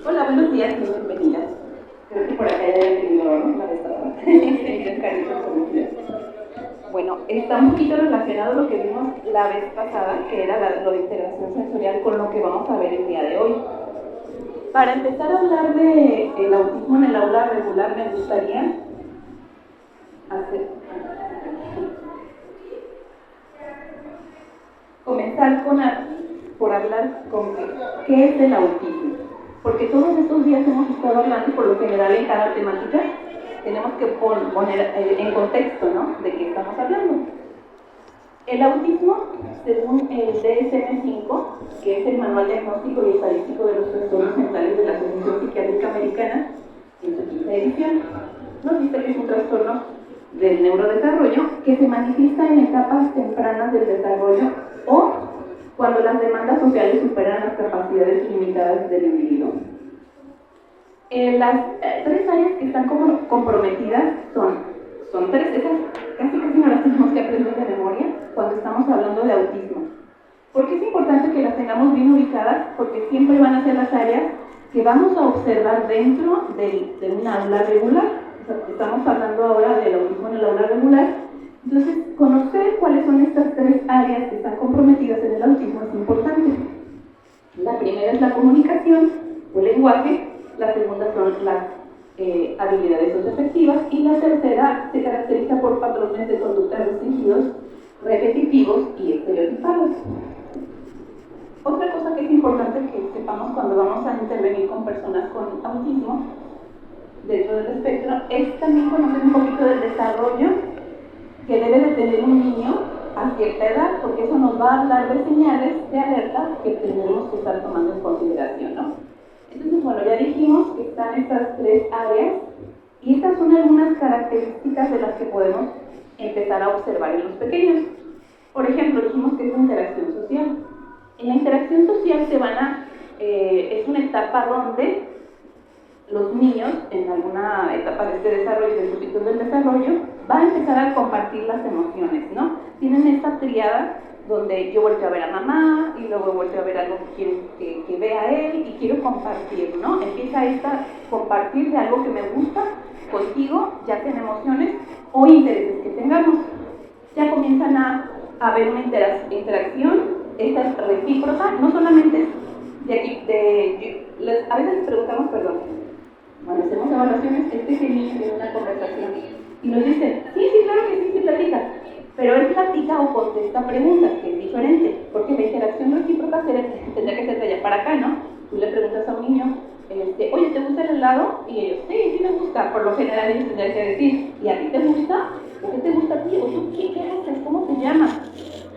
Hola, buenos días y bienvenidas. Creo que por acá ya habían tenido la vez pasada. Bueno, está un poquito relacionado lo que vimos la vez pasada, que era lo de integración sensorial, con lo que vamos a ver el día de hoy. Para empezar a hablar del autismo en el aula regular, me gustaría comenzar por hablar con qué es el autismo. Porque todos estos días hemos estado hablando, por lo general en cada temática, tenemos que poner en contexto, ¿no?, de qué estamos hablando. El autismo, según el DSM-5, que es el Manual Diagnóstico y Estadístico de los Trastornos Mentales de la Asociación Psiquiátrica Americana, en su quinta edición, nos dice que es un trastorno del neurodesarrollo que se manifiesta en etapas tempranas del desarrollo o cuando las demandas sociales superan las capacidades limitadas del individuo. Las tres áreas que están comprometidas son tres, esas casi no las tenemos que aprender de memoria cuando estamos hablando de autismo. ¿Por qué es importante que las tengamos bien ubicadas? Porque siempre van a ser las áreas que vamos a observar dentro de un aula regular. O sea, estamos hablando ahora del autismo en el aula regular. Entonces, conocer cuáles son estas tres áreas que están comprometidas en el autismo es importante. La primera es la comunicación o el lenguaje, la segunda son las habilidades socioafectivas y la tercera se caracteriza por patrones de conducta restringidos, repetitivos y estereotipados. Otra cosa que es importante que sepamos cuando vamos a intervenir con personas con autismo dentro del espectro es también conocer un poquito del desarrollo que debe de tener un niño a cierta edad, porque eso nos va a hablar de señales de alerta que tendremos que estar tomando en consideración, ¿no? Entonces, bueno, ya dijimos que están estas tres áreas y estas son algunas características de las que podemos empezar a observar en los pequeños. Por ejemplo, dijimos que es la interacción social. En la interacción social es una etapa donde los niños, en alguna etapa de este desarrollo, de su ciclo del desarrollo, van a empezar a compartir las emociones, ¿no? Tienen esta triada donde yo volteo a ver a mamá y luego volteo a ver algo que quiero que vea él y quiero compartir, ¿no? Empieza esta compartir de algo que me gusta contigo, ya sean emociones o intereses que tengamos. Ya comienzan a haber una interacción, esta es recíproca, no solamente de aquí, a veces les preguntamos, cuando hacemos evaluaciones, es que el niño tiene una conversación y nos dicen, sí, claro que sí platica, pero él platica o contesta preguntas, que es diferente, porque la interacción recíproca tendría que ser de allá para acá, ¿no? Tú le preguntas a un niño, oye, ¿te gusta el helado? Y ellos, sí me gusta. Por lo general ellos tendrían que decir, ¿y a ti te gusta? ¿O qué te gusta a ti? ¿O tú qué haces? ¿Cómo te llamas?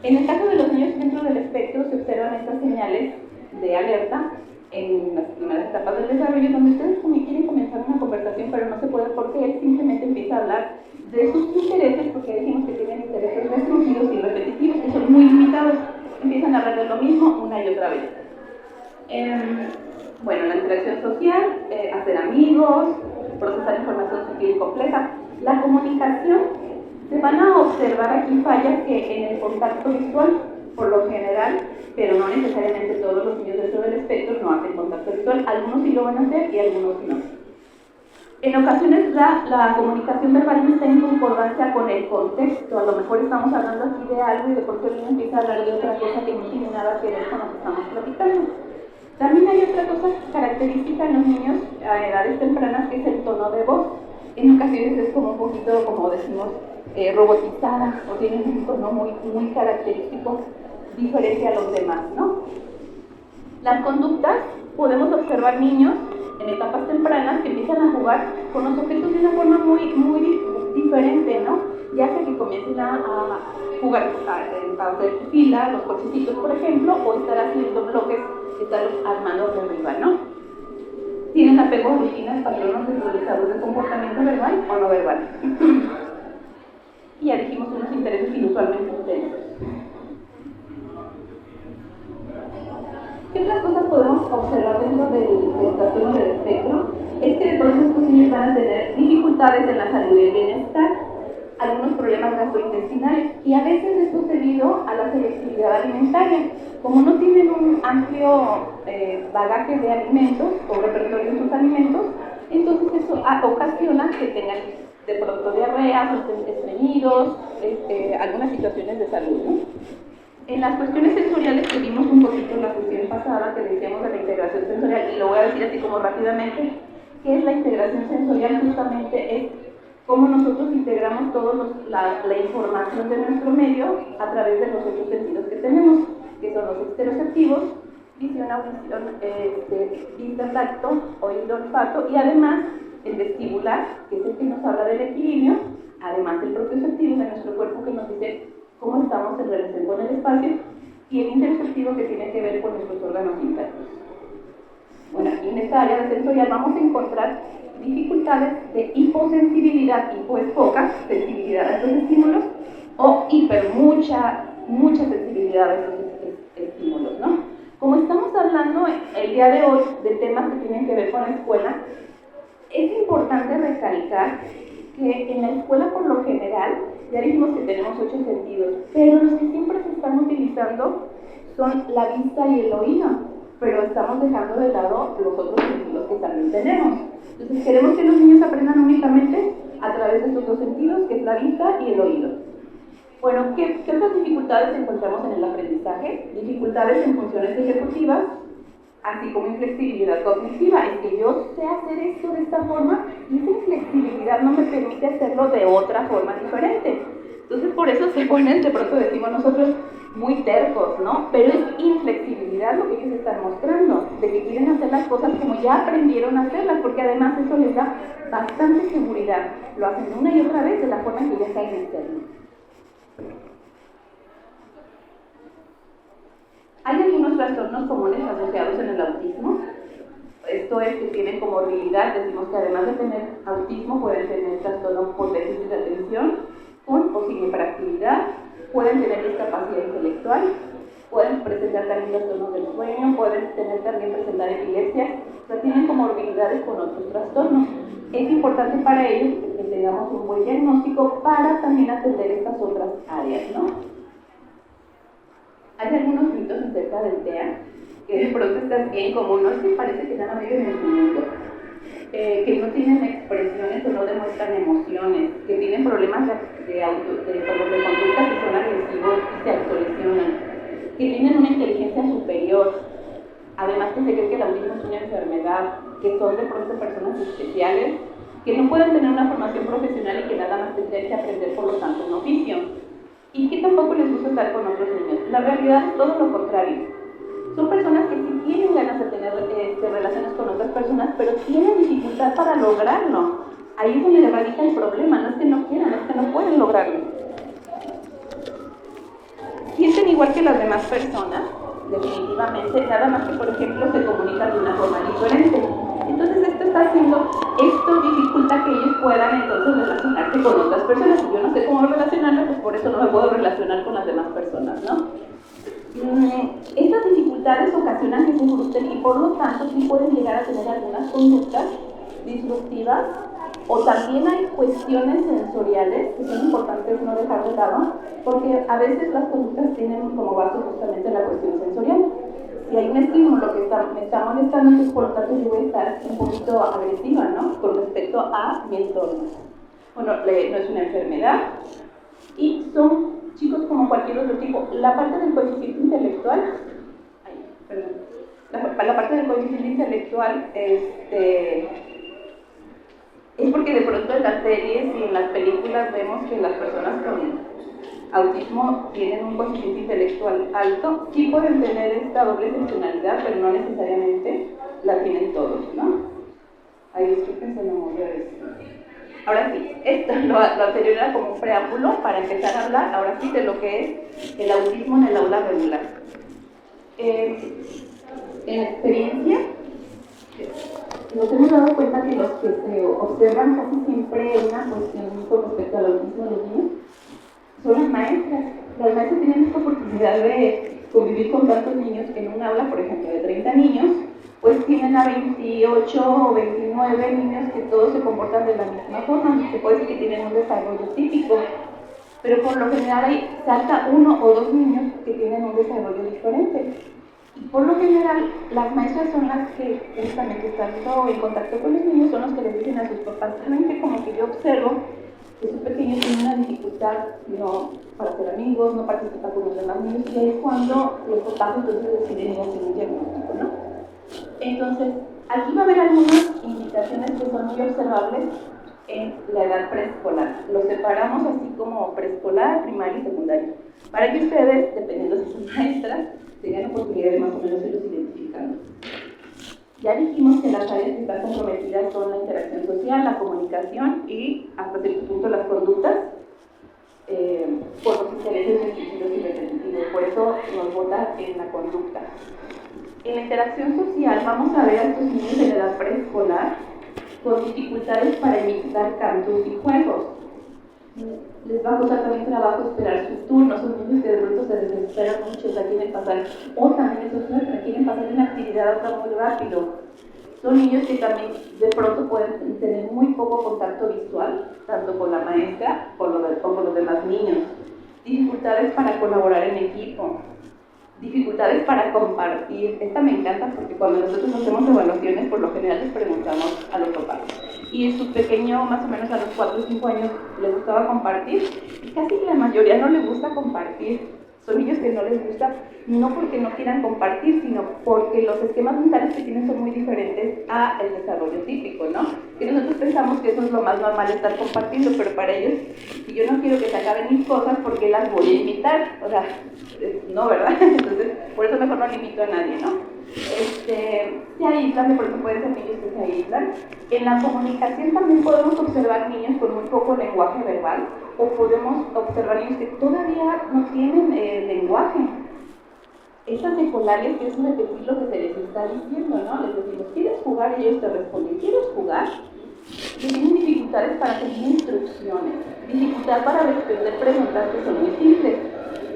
En el caso de los niños dentro del espectro se observan estas señales de alerta en las primeras etapas del desarrollo, donde ustedes quieren comenzar una conversación, pero no se puede porque él simplemente empieza a hablar de sus intereses, porque decimos que tienen intereses restringidos y repetitivos, que son muy limitados. Empiezan a hablar de lo mismo una y otra vez. Bueno, la interacción social, hacer amigos, procesar información sutil y compleja. La comunicación, se van a observar aquí fallas que en el contacto visual, por lo general, pero no necesariamente todos los niños dentro del espectro no hacen contacto visual, algunos sí lo van a hacer y algunos no. En ocasiones la comunicación verbal no está en concordancia con el contexto, a lo mejor estamos hablando aquí de algo y de pronto el niño empieza a hablar de otra cosa que no tiene nada que ver con lo que estamos platicando. También hay otra cosa característica en los niños a edades tempranas, que es el tono de voz. En ocasiones es como un poquito, como decimos, robotizada, o tienen un tono muy característico, diferente a los demás, ¿no? Las conductas, podemos observar niños en etapas tempranas que empiezan a jugar con los objetos de una forma muy diferente, ¿no? Ya sea que comiencen a jugar a hacer fila, los cochecitos, por ejemplo, o estar haciendo bloques, estar armando de arriba, ¿no? Tienen apego, rutinas, patrones de comportamiento verbal o no verbal. Y ya dijimos unos intereses inusualmente intensos. ¿Qué otras cosas podemos observar dentro del trastorno del espectro? Es que de pronto estos niños van a tener dificultades en la salud y el bienestar, algunos problemas gastrointestinales, y a veces esto es debido a la selectividad alimentaria. Como no tienen un amplio bagaje de alimentos o repertorio ocasiona que tengan de pronto diarreas, estreñidos, algunas situaciones de salud, ¿no? En las cuestiones sensoriales que vimos un poquito en la sesión pasada, que decíamos de la integración sensorial, y lo voy a decir así como rápidamente, ¿qué es la integración sensorial? Justamente es cómo nosotros integramos toda la información de nuestro medio a través de los otros sentidos que tenemos, que son los exteroceptivos, visión, audición, vista, tacto, oído, olfato, y además el vestibular, que es el que nos habla del equilibrio, además el propioceptivo de nuestro cuerpo, que nos dice cómo estamos en relación con el espacio, y el interoceptivo, que tiene que ver con nuestros órganos internos. Bueno, aquí en esta área de sensorial vamos a encontrar dificultades de hiposensibilidad, hipo es poca sensibilidad a estos estímulos, o mucha sensibilidad a estos estímulos, ¿no? Como estamos hablando el día de hoy de temas que tienen que ver con la escuela, es importante recalcar que en la escuela por lo general, ya dijimos que tenemos 8 sentidos, pero los que siempre se están utilizando son la vista y el oído, pero estamos dejando de lado los otros sentidos que también tenemos. Entonces queremos que los niños aprendan únicamente a través de estos 2 sentidos, que es la vista y el oído. Bueno, ¿qué otras dificultades encontramos en el aprendizaje? Dificultades en funciones ejecutivas, así como inflexibilidad cognitiva. Es que yo sé hacer esto de esta forma y esa inflexibilidad no me permite hacerlo de otra forma diferente. Entonces por eso se ponen, de pronto decimos nosotros, muy tercos, ¿no? Pero es inflexibilidad lo que ellos están mostrando, de que quieren hacer las cosas como ya aprendieron a hacerlas, porque además eso les da bastante seguridad. Lo hacen una y otra vez de la forma en que ya saben hacerlo. Hay algunos trastornos comunes asociados en el autismo. Esto es que tienen comorbilidad, decimos que además de tener autismo pueden tener trastornos por déficit de atención, con o sin hiperactividad, pueden tener discapacidad intelectual, pueden presentar también trastornos del sueño, pueden también presentar epilepsia, o sea, tienen comorbilidades con otros trastornos. Es importante para ellos que tengamos un buen diagnóstico para también atender estas otras áreas, ¿no? Hay algunos mitos acerca del TEA, que de pronto están bien como no es que parece que están medio en el mundo, que no tienen expresiones o no demuestran emociones, que tienen problemas de conducta que son agresivos y se autolesionan, que tienen una inteligencia superior, además que se cree que el autismo es una enfermedad, que son de pronto personas especiales, que no pueden tener una formación profesional y que nada más tendrían que aprender por lo tanto un oficio. Y que tampoco les gusta estar con otros niños. La realidad es todo lo contrario. Son personas que sí tienen ganas de tener relaciones con otras personas, pero tienen dificultad para lograrlo. Ahí es donde radica el problema, no es que no quieran, es que no pueden lograrlo. Sienten igual que las demás personas, definitivamente, nada más que, por ejemplo, se comunican de una forma diferente. Entonces esto dificulta que ellos puedan entonces relacionarse con otras personas. Si yo no sé cómo relacionarme, pues por eso no me puedo relacionar con las demás personas, ¿no? Estas dificultades ocasionan que se frustren y por lo tanto sí pueden llegar a tener algunas conductas disruptivas, o también hay cuestiones sensoriales que son importantes no dejar de lado, porque a veces las conductas tienen como base justamente la cuestión sensorial. Si hay un estímulo que me está molestando, entonces por lo tanto yo voy a estar un poquito agresiva, ¿no? Con respecto a mi entorno. Bueno, no es una enfermedad y son chicos como cualquier otro tipo. La parte del coeficiente intelectual, la parte del coeficiente intelectual es porque de pronto en las series y en las películas vemos que las personas con autismo tienen un coeficiente intelectual alto, sí pueden tener esta doble funcionalidad, pero no necesariamente la tienen todos, ¿no? Ahí disculpen, se me movió esto. Ahora sí, lo anterior era como un preámbulo para empezar a hablar, ahora sí, de lo que es el autismo en el aula regular. En experiencia, nos hemos dado cuenta que los que se observan casi siempre una cuestión con respecto al autismo de los niños son las maestras. Las maestras tienen esta oportunidad de convivir con tantos niños en un aula, por ejemplo, de 30 niños, pues tienen a 28 o 29 niños que todos se comportan de la misma forma. Se puede decir que tienen un desarrollo típico, pero por lo general salta 1 o 2 niños que tienen un desarrollo diferente. Y por lo general, las maestras son las que justamente estando en contacto con los niños son los que les dicen a sus papás, saben que como que yo observo que su pequeño tiene una dificultad no para hacer amigos, no participa con los demás niños, y es cuando los papás entonces deciden ir a hacer un diagnóstico, ¿no? Entonces, aquí va a haber algunas indicaciones que son muy observables en la edad preescolar. Los separamos así como preescolar, primaria y secundaria, para que ustedes, dependiendo si son maestras, tengan la oportunidad de más o menos irlos identificando. Ya dijimos que las áreas que están comprometidas son la interacción social, la comunicación y hasta cierto punto las conductas por los intereses restringidos y repetitivos. Por eso nos vota en la conducta. En la interacción social vamos a ver a estos niños de la edad preescolar con dificultades para imitar cantos y juegos. Les va a costar también trabajo esperar su turno. Son niños que de pronto se desesperan mucho, o sea, quieren pasar, o también esos niños quieren pasar una actividad otra muy rápido. Son niños que también de pronto pueden tener muy poco contacto visual, tanto con la maestra como con los demás niños. Dificultades para colaborar en equipo. Dificultades para compartir. Esta me encanta porque cuando nosotros hacemos evaluaciones, por lo general les preguntamos a los papás. Y su pequeño, más o menos a los 4 o 5 años, le gustaba compartir. Y casi la mayoría no le gusta compartir. Son niños que no les gusta, no porque no quieran compartir, sino porque los esquemas mentales que tienen son muy diferentes al desarrollo típico, ¿no? Que nosotros pensamos que eso es lo más normal, estar compartiendo, pero para ellos, si yo no quiero que se acaben mis cosas, ¿por qué las voy a imitar? O sea, no, ¿verdad? Entonces, por eso mejor no limito a nadie, ¿no? Se aíslan, de pronto pueden ser niños que se aíslan. En la comunicación también podemos observar niños con muy poco lenguaje verbal, o podemos observar niños que todavía no tienen lenguaje. Esas ecolarias que es repetir lo que se les está diciendo, ¿no? Les decimos, ¿quieres jugar? Y ellos te responden, ¿quieres jugar? Y tienen dificultades para seguir instrucciones, dificultad para responder preguntas que son muy simples.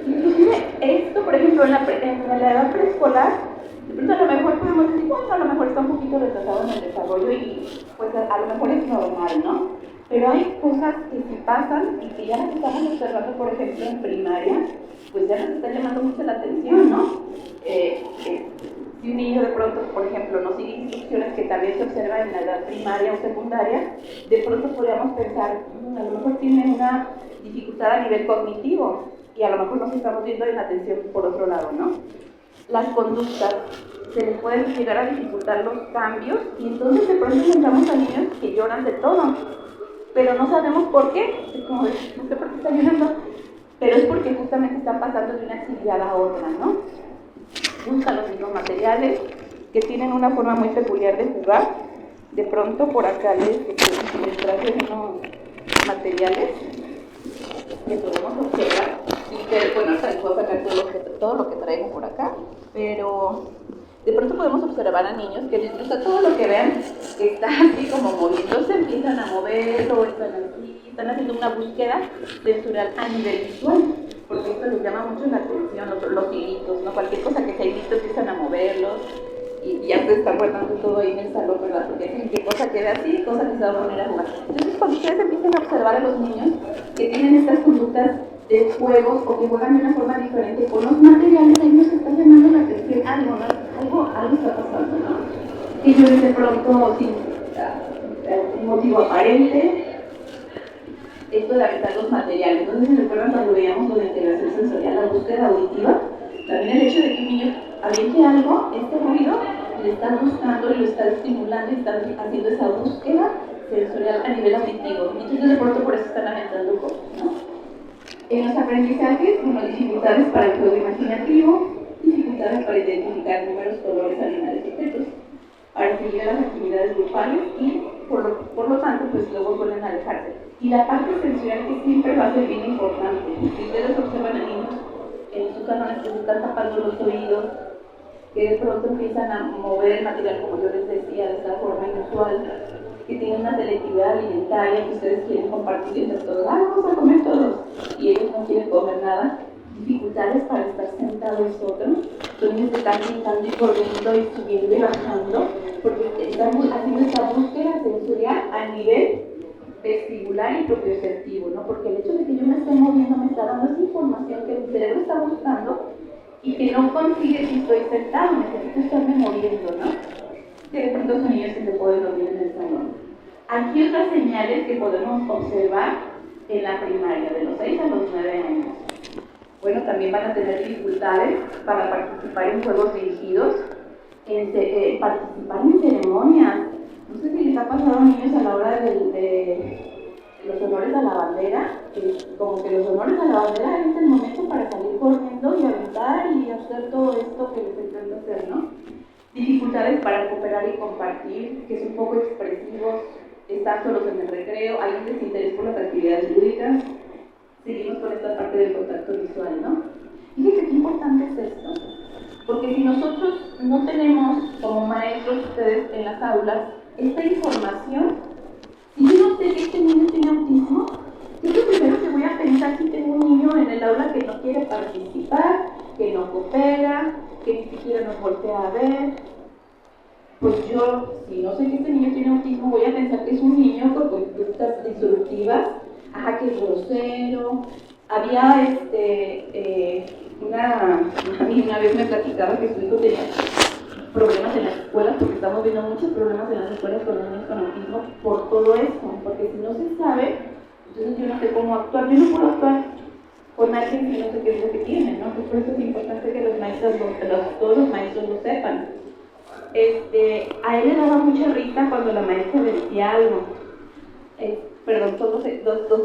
Inclusive esto, por ejemplo, en la edad preescolar, de pronto a lo mejor podemos decir, bueno, a lo mejor está un poquito retrasado en el desarrollo y pues a lo mejor es normal, ¿no? Pero hay cosas que si pasan y que ya las estamos observando, por ejemplo, en primaria, pues ya nos está llamando mucho la atención, ¿no? Si un niño de pronto, por ejemplo, no sigue instrucciones que también se observan en la edad primaria o secundaria, de pronto podríamos pensar, a lo mejor tiene una dificultad a nivel cognitivo y a lo mejor nos estamos viendo en atención por otro lado, ¿no? Las conductas, se les pueden llegar a dificultar los cambios y entonces de pronto encontramos a niños que lloran de todo, pero no sabemos por qué, es como, no sé por qué están llorando, pero es porque justamente están pasando de una actividad a otra, ¿no? Buscan los mismos materiales que tienen una forma muy peculiar de jugar. De pronto por acá les traje unos materiales que podemos observar. Y bueno, ahorita les puedo sacar todo lo que traigo por acá, pero de pronto podemos observar a niños que les gusta todo lo que vean que está así como moviéndose, empiezan a moverlo, están haciendo una búsqueda sensorial a nivel visual, porque esto les llama mucho la atención, los hilitos, ¿no? Cualquier cosa que sea hilito empiezan a moverlos y ya se están guardando todo ahí en el salón, ¿verdad? Porque dicen qué cosa queda así, cosa que se va a poner a jugar. Entonces, cuando ustedes empiezan a observar a los niños que tienen estas conductas de juegos o que juegan de una forma diferente con los materiales, ahí nos está llamando la atención algo, ¿no? Algo está pasando, ¿no? Y yo de pronto, sin un motivo aparente, esto de aventar los materiales. Entonces, ¿se recuerdan cuando veíamos lo de integración sensorial, la búsqueda auditiva? También el hecho de que un niño aviente algo, este ruido, le está buscando y lo está estimulando y está haciendo esa búsqueda sensorial a nivel auditivo. Y entonces, de pronto, por eso están aventando cosas, ¿no? En los aprendizajes, bueno, dificultades para el juego imaginativo, dificultades para identificar números, colores, animales y objetos, para seguir las actividades grupales y, por lo tanto, pues luego suelen alejarse. Y la parte sensorial que siempre va a ser bien importante. Si ustedes observan a niños en sus salones que se están tapando los oídos, que de pronto empiezan a mover el material, como yo les decía, de esta forma inusual, que tienen una selectividad alimentaria, que ustedes quieren compartir entre todos, vamos a comer todos, y ellos no quieren comer nada, dificultades para estar sentados otros, los niños están brincando y corriendo y subiendo y bajando, porque están haciendo esta búsqueda sensorial a nivel vestibular y propioceptivo, ¿no? Porque el hecho de que yo me esté moviendo me está dando esa información que mi cerebro está buscando y que no consigue si estoy sentado, necesito estarme moviendo, ¿no? Que de pronto son niños que se pueden dormir en el salón. Aquí otras señales que podemos observar en la primaria, de los 6 a los 9 años. Bueno, también van a tener dificultades para participar en juegos dirigidos, participar en ceremonias. No sé si les ha pasado a niños a la hora de los honores a la bandera, como que los honores a la bandera es el momento para salir corriendo y aventar y hacer todo esto que les encanta hacer, ¿no? Dificultades para cooperar y compartir, que son poco expresivos, están solos en el recreo, hay un desinterés por las actividades lúdicas. Seguimos con esta parte del contacto visual, ¿no? Fíjense qué importante es esto, porque si nosotros no tenemos como maestros ustedes en las aulas esta información, si yo no sé que este niño tiene autismo, es lo primero que voy a pensar si tengo un niño en el aula que no quiere participar, que no coopera, que ni siquiera nos voltea a ver. Pues yo, si no sé que este niño tiene autismo, voy a pensar que es un niño con conductas disruptivas, que es grosero. Había una vez me platicaba que su hijo tenía problemas en las escuelas, porque estamos viendo muchos problemas en las escuelas con niños con autismo por todo esto, porque si no se sabe, entonces yo no sé cómo actuar. Yo no puedo actuar con alguien si no sé qué es lo que tiene, ¿no? Pues por eso es importante que los maestros, todos los maestros lo sepan. A él le daba mucha risa cuando la maestra le decía algo. Perdón, son dos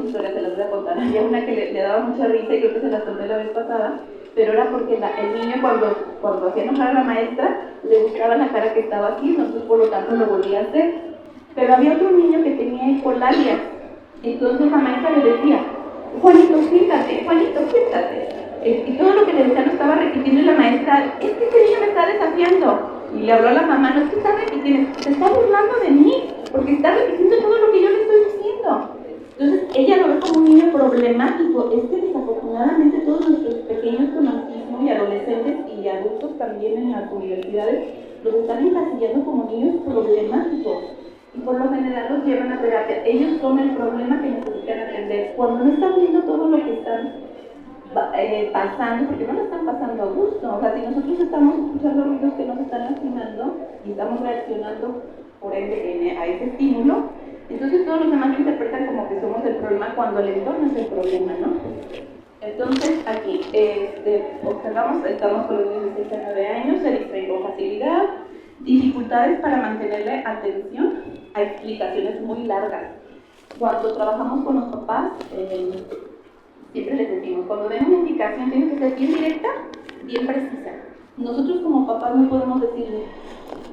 historias, se las voy a contar. Había una que le daba mucha risa y creo que se las conté la vez pasada, pero era porque el niño cuando hacía enojar a la maestra le gustaba la cara que estaba haciendo, entonces por lo tanto lo volvía a hacer. Pero había otro niño que tenía ecolalia, entonces la maestra le decía, Juanito, siéntate, Juanito, siéntate. Y todo lo que le decía lo estaba repitiendo y la maestra, es que ese niño me está desafiando. Y le habló a la mamá, no es que está repitiendo, se está burlando de mí, porque está repitiendo todo lo que yo le estoy diciendo. Entonces, ella lo ve como un niño problemático. Es que desafortunadamente todos nuestros pequeños con autismo y adolescentes y adultos también en las universidades los están encasillando como niños problemáticos. Y por lo general los llevan a terapia. Ellos son el problema que necesitan atender. Cuando no están viendo todo lo que están pasando, porque no lo están pasando a gusto. O sea, si nosotros estamos escuchando ruidos que nos están lastimando y estamos reaccionando por ende a ese estímulo, entonces todos los demás lo interpretan como que somos el problema cuando el entorno es el problema, ¿no? Entonces aquí observamos, estamos con los niños de 6 a 9 años, se distraen con facilidad, dificultades para mantenerle atención a explicaciones muy largas. Cuando trabajamos con los papás, siempre les decimos, cuando den una indicación tiene que ser bien directa, bien precisa. Nosotros como papás no podemos decirle,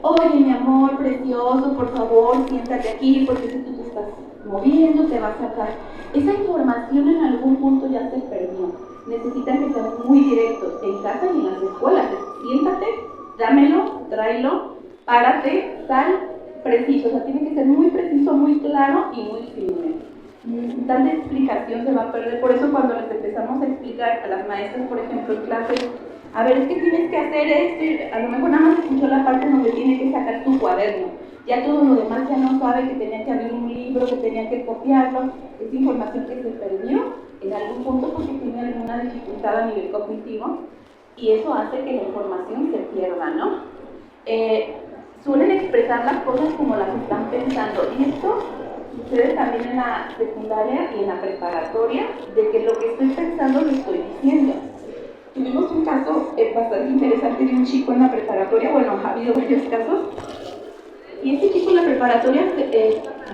oye mi amor precioso, por favor siéntate aquí porque si tú te estás moviendo te va a sacar. Esa información en algún punto ya se perdió. Necesitan que sean muy directos en casa y en las escuelas. Siéntate, dámelo, tráelo, párate, sal, preciso. O sea, tiene que ser muy preciso, muy claro y muy firme. Tanta explicación se va a perder. Por eso cuando les empezamos a explicar a las maestras, por ejemplo, en clases, a ver, es que tienes que hacer esto, a lo mejor nada más escuchó la parte donde tiene que sacar tu cuaderno. Ya todo lo demás ya no sabe, que tenía que abrir un libro, que tenía que copiarlo. Es información que se perdió en algún punto porque tiene alguna dificultad a nivel cognitivo y eso hace que la información se pierda, ¿no? Suelen expresar las cosas como las están pensando y esto sucede también en la secundaria y en la preparatoria, de que lo que estoy pensando lo estoy diciendo. Tuvimos un caso bastante interesante de un chico en la preparatoria, bueno, ha habido varios casos, y este chico en la preparatoria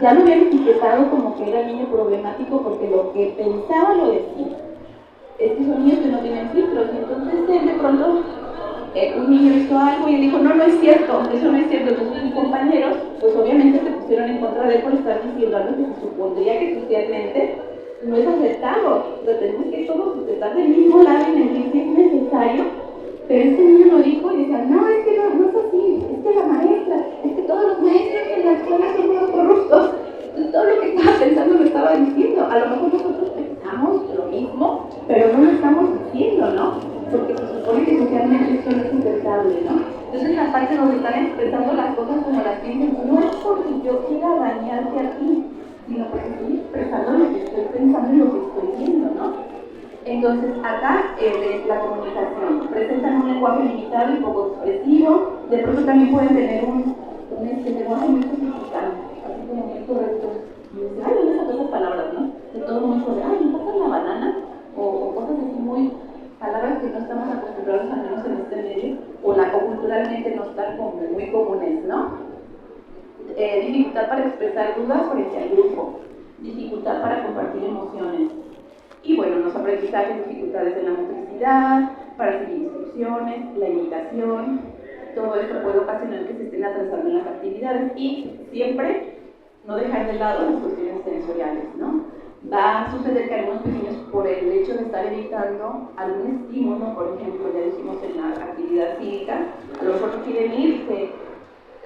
ya lo habían etiquetado como que era niño problemático porque lo que pensaba lo decía. Es que son niños que no tienen filtros, y entonces él de pronto, un niño hizo algo y él dijo, no, no es cierto, eso no es cierto. Entonces sus compañeros, pues obviamente se pusieron en contra de él por estar diciendo algo que se supondría que socialmente no es aceptado. O sea, tenemos que todos estar del mismo lado y mentir si es necesario. Pero este niño lo dijo y decía, no, es que no es así, es que la maestra, es que todos los maestros en la escuela son unos corruptos. Entonces todo lo que estaba pensando lo estaba diciendo. A lo mejor nosotros pensamos lo mismo, pero no lo estamos diciendo, ¿no? Porque se supone que socialmente esto no es aceptable, ¿no? Entonces la parte donde están expresando las cosas como las piensan, no es porque yo quiera dañarte a ti, sino porque estoy expresando lo que estoy pensando y lo que estoy viendo, ¿no? Entonces, acá la comunicación. Presentan un lenguaje limitado y poco expresivo. De pronto también pueden tener un lenguaje muy sofisticado, así como muy correcto. Y dicen, ay, ¿dónde sacó esas palabras, no? De todo muy correcto. Ay, ¿me pasas la banana? O cosas así muy... palabras que no estamos acostumbrados, al menos en este medio, o culturalmente no están como muy comunes, ¿no? Dificultad para expresar dudas frente al grupo. Dificultad para compartir emociones. Y bueno, los aprendizajes, dificultades en la motricidad, para seguir instrucciones, la imitación, todo esto puede ocasionar que se estén atrasando en las actividades y siempre no dejar de lado las cuestiones sensoriales, ¿no? Va a suceder que algunos pequeños, por el hecho de estar evitando algún estímulo, por ejemplo, ya dijimos en la actividad cívica, a lo mejor no quieren ir y se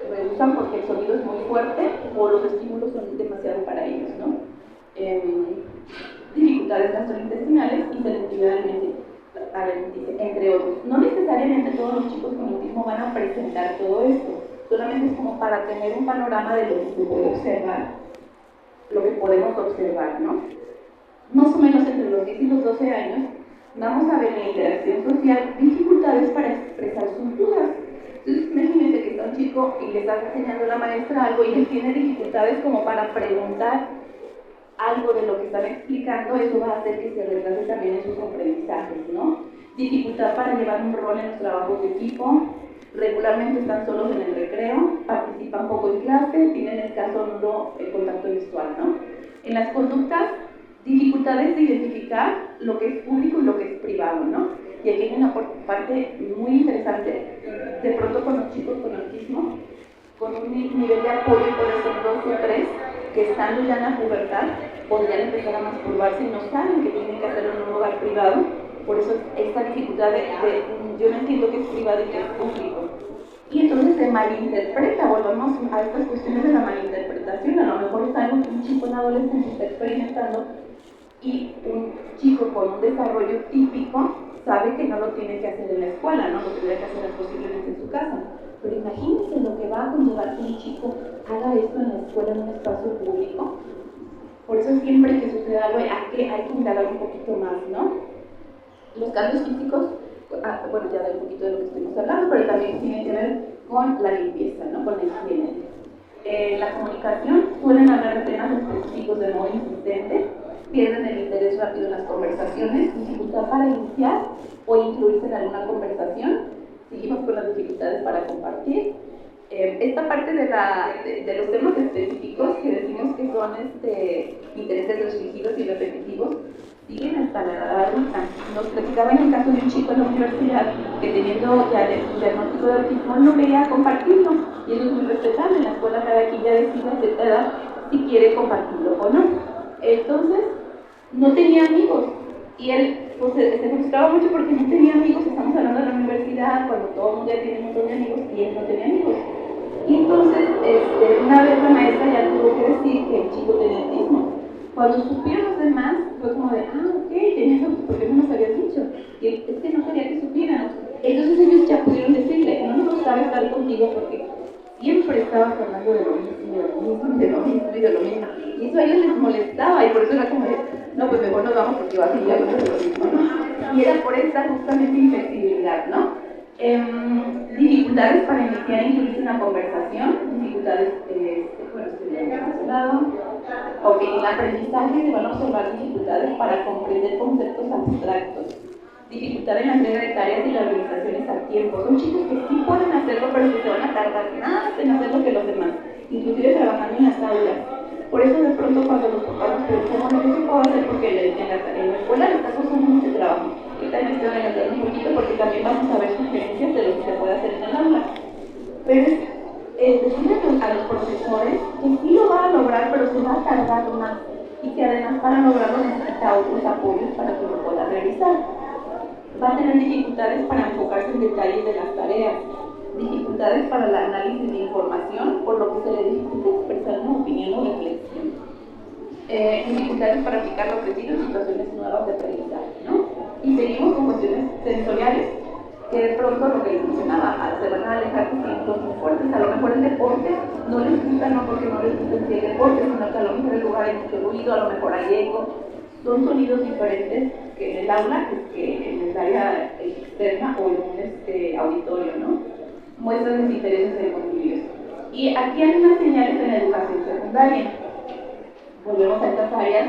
rehusan porque el sonido es muy fuerte o los estímulos son demasiado para ellos, ¿no? Dificultades gastrointestinales y selectividad alimenticia, entre otros. No necesariamente todos los chicos con autismo van a presentar todo esto, solamente es como para tener un panorama de lo que se puede observar, lo que podemos observar, ¿no? Más o menos entre los 10 y los 12 años vamos a ver en la interacción social dificultades para expresar sus dudas. Entonces, imagínense que está un chico y le está enseñando a la maestra algo y él tiene dificultades como para preguntar algo de lo que están explicando, eso va a hacer que se retrase también en sus aprendizajes, ¿no? Dificultad para llevar un rol en los trabajos de equipo, regularmente están solos en el recreo, participan poco en clase, tienen escaso nulo el contacto visual, ¿no? En las conductas, dificultades de identificar lo que es público y lo que es privado, ¿no? Y aquí hay una parte muy interesante, de pronto con los chicos con autismo, con un nivel de apoyo, puede ser 2 o 3, que estando ya en la pubertad, podrían empezar a masturbarse y no saben que tienen que hacerlo en un lugar privado. Por eso esta dificultad de yo no entiendo que es privado y que es público. Y entonces se malinterpreta, volvemos a estas cuestiones de la malinterpretación. A lo mejor es algo que un chico en adolescencia está experimentando y un chico con un desarrollo típico sabe que no lo tiene que hacer en la escuela, ¿no? Lo tendría que hacer posiblemente en su casa. Pero imagínense lo que va a conllevar que un chico haga esto en la escuela, en un espacio público. Por eso siempre que sucede algo hay que indagar un poquito más, ¿no? Los cambios físicos, bueno, ya de un poquito de lo que estuvimos hablando, pero también tienen que ver con la limpieza, ¿no? Con la higiene. La comunicación, suelen hablar de temas específicos de modo insistente, pierden el interés rápido en las conversaciones, dificultad para iniciar o incluirse en alguna conversación. Seguimos con las dificultades para compartir. Esta parte de los temas específicos que decimos que son intereses restringidos y repetitivos, siguen hasta la edad adulta. Nos platicaba en el caso de un chico en la universidad que teniendo ya el diagnóstico de autismo no quería compartirlo, y eso es muy respetable. En la escuela cada quien ya decide a cierta edad si quiere compartirlo o no. Entonces, no tenía amigos. Y él pues, se frustraba mucho porque no tenía amigos. Estamos hablando de la universidad, cuando todo el mundo ya tiene un montón de amigos y él no tenía amigos. Y entonces, una vez la maestra ya tuvo que decir que el chico tenía autismo. Cuando supieron los demás, fue como de, ok, tenías autismo, ¿por qué no nos habías dicho? Y él, es que no quería que supieran. Entonces ellos ya pudieron decirle, no nos gustaba estar contigo porque siempre estabas hablando de lo mismo, de lo mismo, de lo mismo y de lo mismo. Y eso a ellos les molestaba y por eso era como de, no, pues mejor nos vamos porque va a seguir hablando de lo mismo, ¿no? Y era por esta justamente inflexibilidad, ¿no? Dificultades para iniciar e incluirse en una conversación, dificultades, bueno, este lado. Ok, en el aprendizaje se van a observar dificultades para comprender conceptos abstractos, dificultad en la entrega de tareas y las organizaciones a tiempo. Son chicos que sí pueden hacerlo, pero que se van a tardar más en hacerlo que los demás, inclusive trabajando en las aulas. Por eso de pronto cuando los papás nos preguntan, ¿qué se puedo hacer? Porque en la escuela les está costando mucho trabajo. Y también estoy adelantando un poquito porque también vamos a ver sugerencias de lo que se puede hacer en el aula. Pero es decirle a los profesores que sí lo van a lograr, pero se va a tardar más. Y que además para lograrlo necesita otros apoyos para que lo pueda realizar. Va a tener dificultades para enfocarse en detalles de las tareas, dificultades para el análisis de información, por lo que se le dificulta expresar una opinión o reflexión. Dificultades para aplicar lo ofrecido en situaciones nuevas de aprendizaje, ¿no? Y seguimos con cuestiones sensoriales, que de pronto lo que les mencionaba, se van a alejar de estímulos muy fuertes. A lo mejor el deporte no les gusta, no porque no les gusta el deporte, sino que a lo mejor el lugar hay mucho ruido, a lo mejor hay eco. son sonidos diferentes que en el aula que en el área externa o en un auditorio, ¿no? Muestran intereses en convivios. Y aquí hay unas señales en la educación secundaria. Volvemos a estas áreas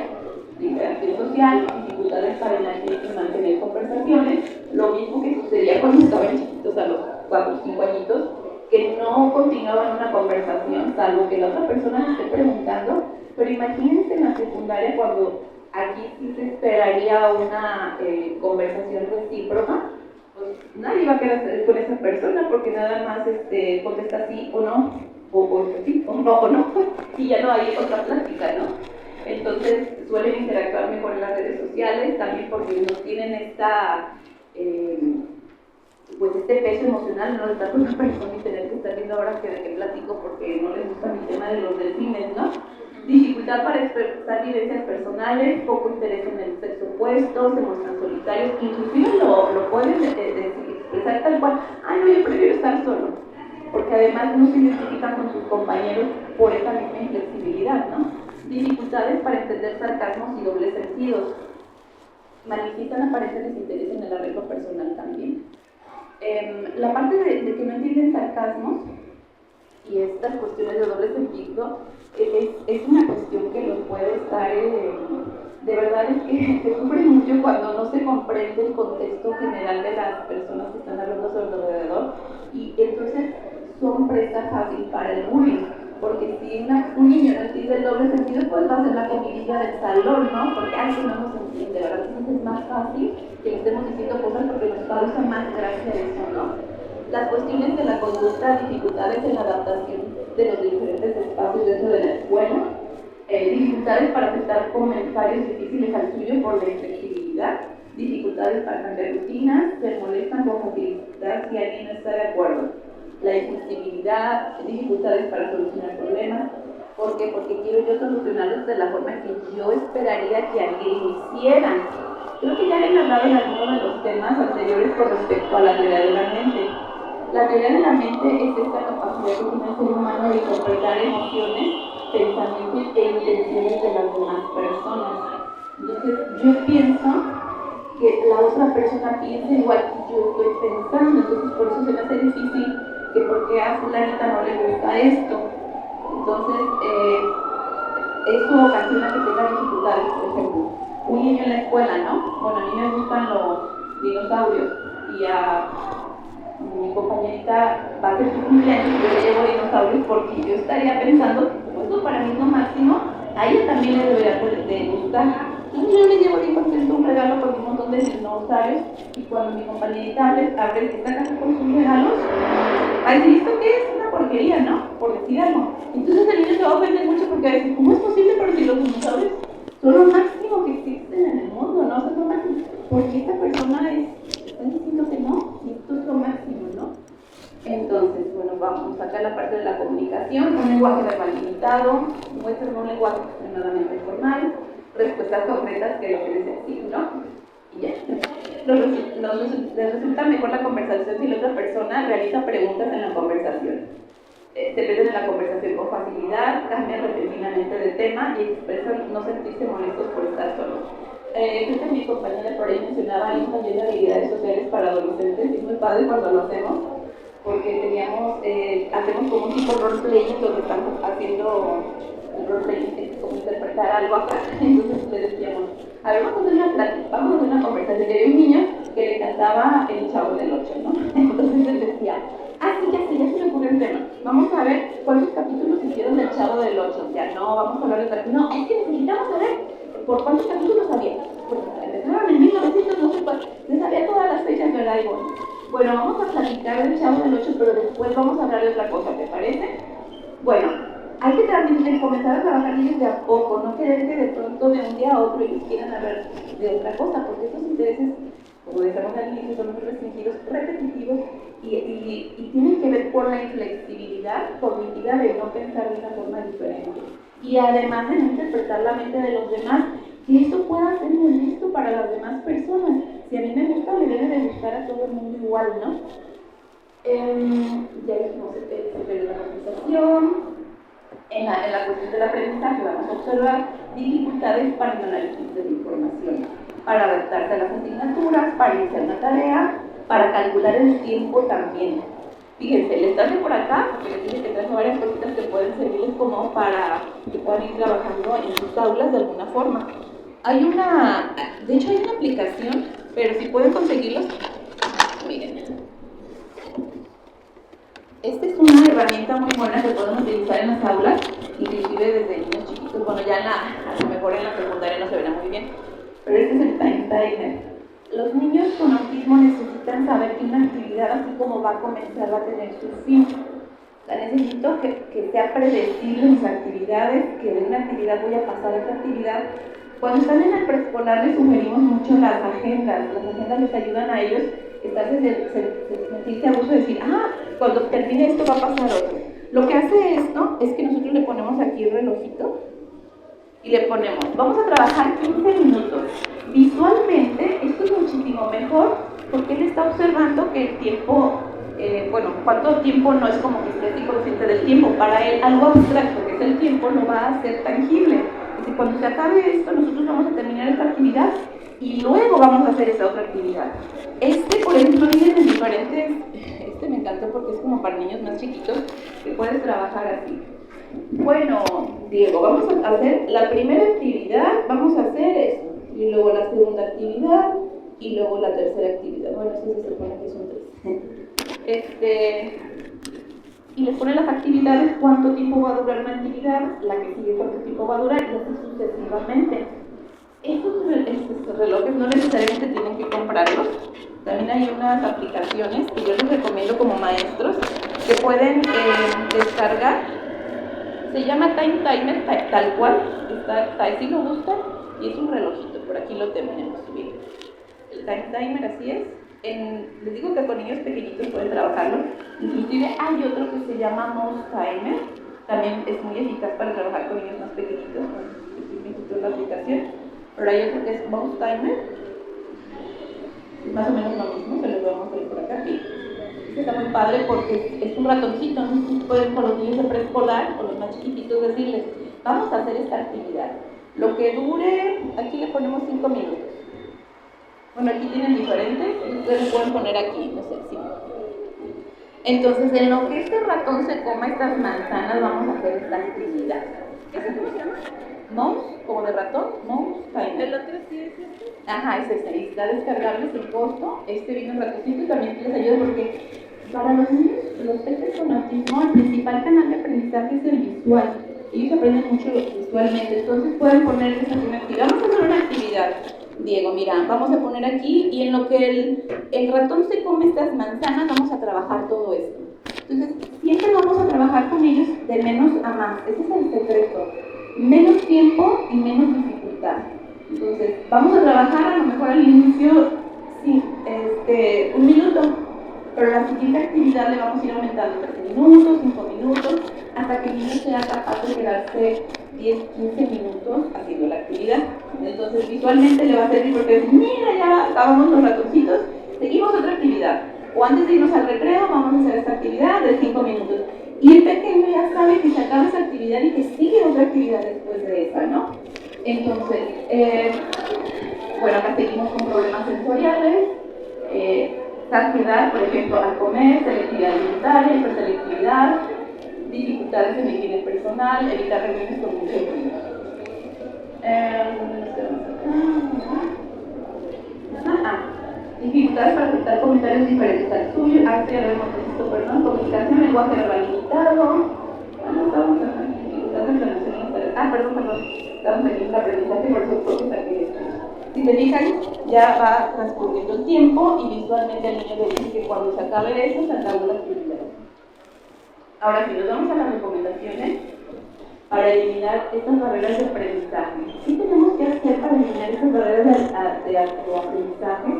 de interacción social, dificultades para mantener conversaciones, lo mismo que sucedía cuando estaban chiquitos a los 4 o 5 añitos, que no continuaban una conversación, salvo que la otra persona esté preguntando. Pero imagínense en la secundaria cuando aquí sí se esperaría una conversación recíproca, pues nadie va a querer hacer con esa persona porque nada más contesta sí o no, o sí o no, y ya no hay otra plática, ¿no? Entonces suelen interactuar mejor en las redes sociales, también porque no tienen pues este peso emocional, no de estar con una persona y tener que estar viendo ahora que de qué platico porque no les gusta mi tema de los delfines, ¿no? Dificultad para expresar vivencias personales, poco interés en el sexo opuesto, se muestran solitarios, inclusive lo pueden expresar tal cual, ay no, yo prefiero estar solo, porque además no se identifican con sus compañeros por esa misma inflexibilidad, ¿no? Dificultades para entender sarcasmos y dobles sentidos, manifiestan aparente desinterés en el arreglo personal también. La parte de que no entienden sarcasmos y estas cuestiones de doble sentido es una cuestión que los puede estar, de verdad es que se sufre mucho cuando no se comprende el contexto general de las personas que están hablando sobre el alrededor y entonces son presa fácil para el bullying, porque si un niño no entiende el doble sentido, pues va a ser la comidilla del salón, ¿no? Porque ay, no nos entiende, ¿verdad? Entonces es más fácil que le estemos diciendo cosas porque nos causa más gracia eso, ¿no? Las cuestiones de la conducta, dificultades en la adaptación de los diferentes espacios dentro de la escuela, dificultades para aceptar comentarios difíciles al suyo por la inflexibilidad, dificultades para cambiar rutinas, se molestan con facilidad si alguien no está de acuerdo, la inflexibilidad, dificultades para solucionar problemas. ¿Por qué? Porque quiero yo solucionarlos de la forma que yo esperaría que alguien lo hiciera. Creo que ya les he hablado en alguno de los temas anteriores con respecto a la teoría de la mente. La teoría de la mente es esta capacidad que tiene el ser humano de interpretar emociones, pensamientos e intenciones de las demás personas. Entonces, yo pienso que la otra persona piensa igual que yo estoy pensando, entonces por eso se me hace difícil que porque a fulanita no le gusta esto. Entonces, eso ocasiona que tenga dificultades, por ejemplo. Un niño en la escuela, ¿no? Bueno, a mí me gustan los dinosaurios y a mi compañerita va a hacer su cumpleaños y yo le llevo dinosaurios porque yo estaría pensando que como esto para mí es lo máximo, a ella también le debería de gustar. Entonces yo le llevo bien contento un regalo con un montón de dinosaurios y cuando mi compañerita abre esta caja con sus regalos, ay, ¿esto qué es? Una porquería, ¿no? Por decir algo. Entonces el niño se va a ofender mucho porque va a decir, ¿cómo es posible? Pero si los dinosaurios son lo máximo que existen en el mundo, ¿no? O sea, son máximo. Porque esta persona está diciendo que no, y esto es lo máximo, ¿no? Entonces, bueno, vamos acá a la parte de la comunicación, un lenguaje verbal limitado, muestran un lenguaje extremadamente formal, respuestas concretas que lo que les decir, ¿no? Y ya. Les resulta mejor la conversación si la otra persona realiza preguntas en la conversación. Se meten en la conversación con facilidad, cambian repentinamente de tema y expresan no sentirse molestos por estar solos. Creo que mi compañera por ahí mencionaba hay un taller de habilidades sociales para adolescentes y es muy padre cuando lo hacemos porque hacemos como un tipo roleplaying donde estamos haciendo el roleplaying es como interpretar algo acá. Entonces le decíamos, a ver, vamos a hacer una plática, vamos a hacer una conversación. Había un niño que le cantaba El Chavo del Ocho, ¿no? Entonces él decía, ya se me ocurrió un tema. Vamos a ver cuántos capítulos hicieron del Chavo del Ocho. Ya no, vamos a hablar de tal. No, es que necesitamos saber por cuántos capítulos había. Pues empezaron en 1900, no sé cuál. Se sabía todas las fechas, ¿verdad? Y bueno, vamos a platicar del Chavo del Ocho, pero después vamos a hablar de otra cosa, ¿te parece? Bueno, hay que también comenzar a trabajar ellos de a poco, no querer que de pronto de un día a otro ellos quieran hablar de otra cosa, porque estos intereses, como decíamos al inicio, son muy restringidos, repetitivos y tienen que ver con la inflexibilidad cognitiva de no pensar de una forma diferente. Y además de no interpretar la mente de los demás, que esto pueda ser molesto para las demás personas. Si a mí me gusta, le debe de gustar a todo el mundo igual, ¿no? Ya dijimos el de la conversación. en la cuestión del aprendizaje vamos a observar dificultades para el análisis de la información, para adaptarse a las asignaturas, para iniciar una tarea, para calcular el tiempo también. Fíjense, les traje por acá, porque les dije que traje varias cositas que pueden servirles como para que puedan ir trabajando en sus aulas de alguna forma. De hecho hay una aplicación, pero si pueden conseguirlos, miren. Esta es una herramienta muy buena que podemos utilizar en las aulas, inclusive desde niños chiquitos. Bueno, ya a lo mejor en la secundaria no se verá muy bien, pero este es el Time Timer. Los niños con autismo necesitan saber que una actividad así como va a comenzar va a tener su fin. O sea, necesito que sea predecible mis actividades, que de una actividad voy a pasar a otra actividad. Cuando están en el preescolar les sugerimos mucho las agendas. Las agendas les ayudan a ellos sentirse a gusto de decir, cuando termine esto va a pasar otro. Lo que hace esto es que nosotros le ponemos aquí el relojito y le ponemos, vamos a trabajar 15 minutos. Visualmente esto es muchísimo mejor porque él está observando que el tiempo, cuánto tiempo no es como que esté así consciente del tiempo. Para él algo abstracto que es el tiempo no va a ser tangible. Es decir, cuando se acabe esto nosotros vamos a terminar esta actividad y luego vamos a hacer esa otra actividad. Por ejemplo, vienen en diferentes, me encantó porque es como para niños más chiquitos que puedes trabajar así. Bueno, Diego, vamos a hacer la primera actividad, vamos a hacer esto, y luego la segunda actividad, y luego la tercera actividad. Bueno, eso se supone que son 3. Y les pone las actividades, cuánto tiempo va a durar una actividad, la que sigue cuánto tiempo va a durar, y así sucesivamente. Estos relojes no necesariamente tienen que comprarlos. También hay unas aplicaciones que yo les recomiendo como maestros que pueden descargar. Se llama Time Timer, tal cual. Está, si lo buscan, y es un relojito. Por aquí lo tenemos. Miren. El Time Timer, así es. Les digo que con niños pequeñitos pueden trabajarlo. Inclusive hay otro que se llama Mouse Timer. También es muy eficaz para trabajar con niños más pequeñitos. Aquí me quitó la aplicación. Pero hay otro que es Mouse Timer. Es más o menos lo mismo, se los vamos a ver por acá. Este está muy padre porque es un ratoncito. Entonces pueden con los niños de preescolar o los más chiquititos decirles, vamos a hacer esta actividad. Lo que dure, aquí le ponemos 5 minutos. Bueno, aquí tienen diferentes, ustedes le pueden poner aquí, no sé, 5. Entonces, en lo que este ratón se coma estas manzanas, vamos a hacer esta actividad. ¿Cómo se llama? Mouse, como de ratón, Mouse Timer. ¿El otro sí es este? Ajá, es este, está descargable sin costo. Este vino un ratoncito y también les ayuda porque para los niños, los peces con autismo, el principal canal de aprendizaje es el visual. Ellos aprenden mucho visualmente, entonces pueden ponerles alguna actividad. Vamos a hacer una actividad, Diego, mira, vamos a poner aquí y en lo que el ratón se come estas manzanas, vamos a trabajar todo esto. Entonces, siempre vamos a trabajar con ellos de menos a más. Ese es el secreto. Menos tiempo y menos dificultad. Entonces, vamos a trabajar a lo mejor al inicio, sí, 1 minuto, pero la siguiente actividad le vamos a ir aumentando 3 minutos, 5 minutos, hasta que el niño sea capaz de quedarse 10, 15 minutos haciendo la actividad. Entonces, visualmente le va a servir porque, mira, ya acabamos los ratoncitos, seguimos otra actividad. O antes de irnos al recreo, vamos a hacer esta actividad de 5 minutos. Y el pequeño ya sabe que se acaba esa actividad y que sigue otra actividad después de esa, ¿no? Entonces, acá seguimos con problemas sensoriales, saciedad, por ejemplo, al comer, selectividad alimentaria, hiperselectividad, dificultades en la higiene personal, evitar reuniones con mucho ruido. Dificultades para aceptar comentarios diferentes al suyo, ya lo hemos visto, comunicación, lenguaje verbal limitado. Estamos en dificultades relacionadas a... Estamos aquí en el aprendizaje, por eso puedo sacar esto. Si te fijan, ya va transcurriendo el tiempo y visualmente el niño le dice que cuando se acabe eso, se acabó la actividad. Ahora, si nos vamos a las recomendaciones para eliminar estas barreras de aprendizaje, ¿qué tenemos que hacer para eliminar estas barreras de aprendizaje?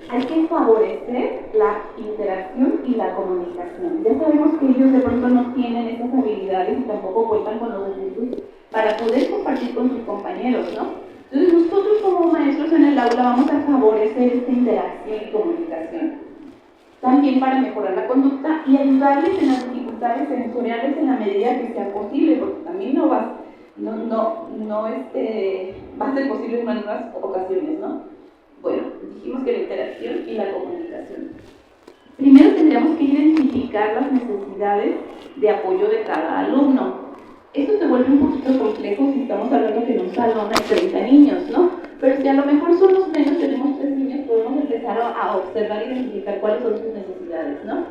Hay que favorecer la interacción y la comunicación. Ya sabemos que ellos de pronto no tienen esas habilidades y tampoco cuentan con los recursos para poder compartir con sus compañeros, ¿no? Entonces nosotros como maestros en el aula vamos a favorecer esta interacción y comunicación. También para mejorar la conducta y ayudarles en las dificultades dificultades sensoriales en la medida que sea posible, porque también no va a ser posible en algunas ocasiones, ¿no? Bueno, dijimos que la interacción y la comunicación. Primero tendríamos que identificar las necesidades de apoyo de cada alumno. Esto se vuelve un poquito complejo si estamos hablando que en un salón hay 30 niños, ¿no? Pero si a lo mejor somos menos, tenemos 3 niños, podemos empezar a observar e identificar cuáles son sus necesidades, ¿no?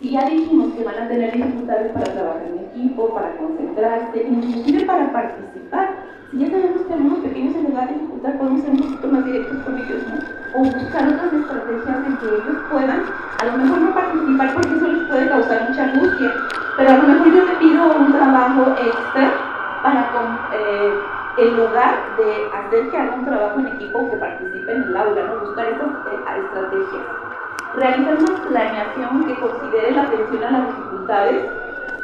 Si ya dijimos que van a tener dificultades para trabajar en equipo, para concentrarse, inclusive para participar, si ya sabemos que a algunos pequeños se les va a dificultar, podemos ser un poquito más directos con ellos, ¿no? O buscar otras estrategias en que ellos puedan, a lo mejor no participar porque eso les puede causar mucha angustia, pero a lo mejor yo te pido un trabajo extra para, en lugar de hacer que haga un trabajo en equipo que participe en el aula, ¿no? Buscar estas estrategias. Realizar una planeación que considere la atención a las dificultades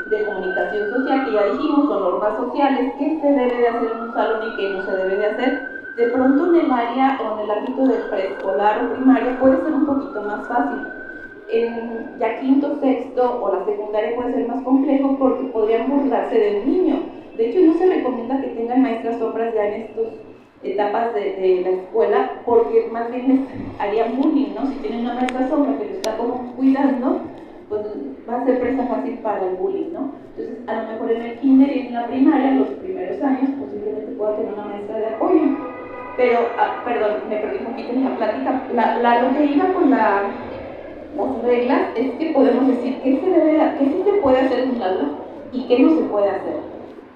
de comunicación social, que ya dijimos, son normas sociales, qué se debe de hacer en un salón y qué no se debe de hacer. De pronto en el área o en el ámbito de preescolar o primaria puede ser un poquito más fácil. En ya quinto, sexto o la secundaria puede ser más complejo porque podrían burlarse de un niño. De hecho, no se recomienda que tengan maestras sombras ya en estas etapas de la escuela, porque más bien les harían bullying, ¿no? Si tienen una maestra sombra que lo está como cuidando, pues va a ser presa fácil para el bullying, ¿no? Entonces, a lo mejor en el kinder y en la primaria, los primeros años, posiblemente pueda tener una maestra de apoyo. Pero, perdón, me perdí un poquito en la plática. Lo que iba con las reglas es que podemos decir qué sí se puede hacer en un aula y qué no se puede hacer.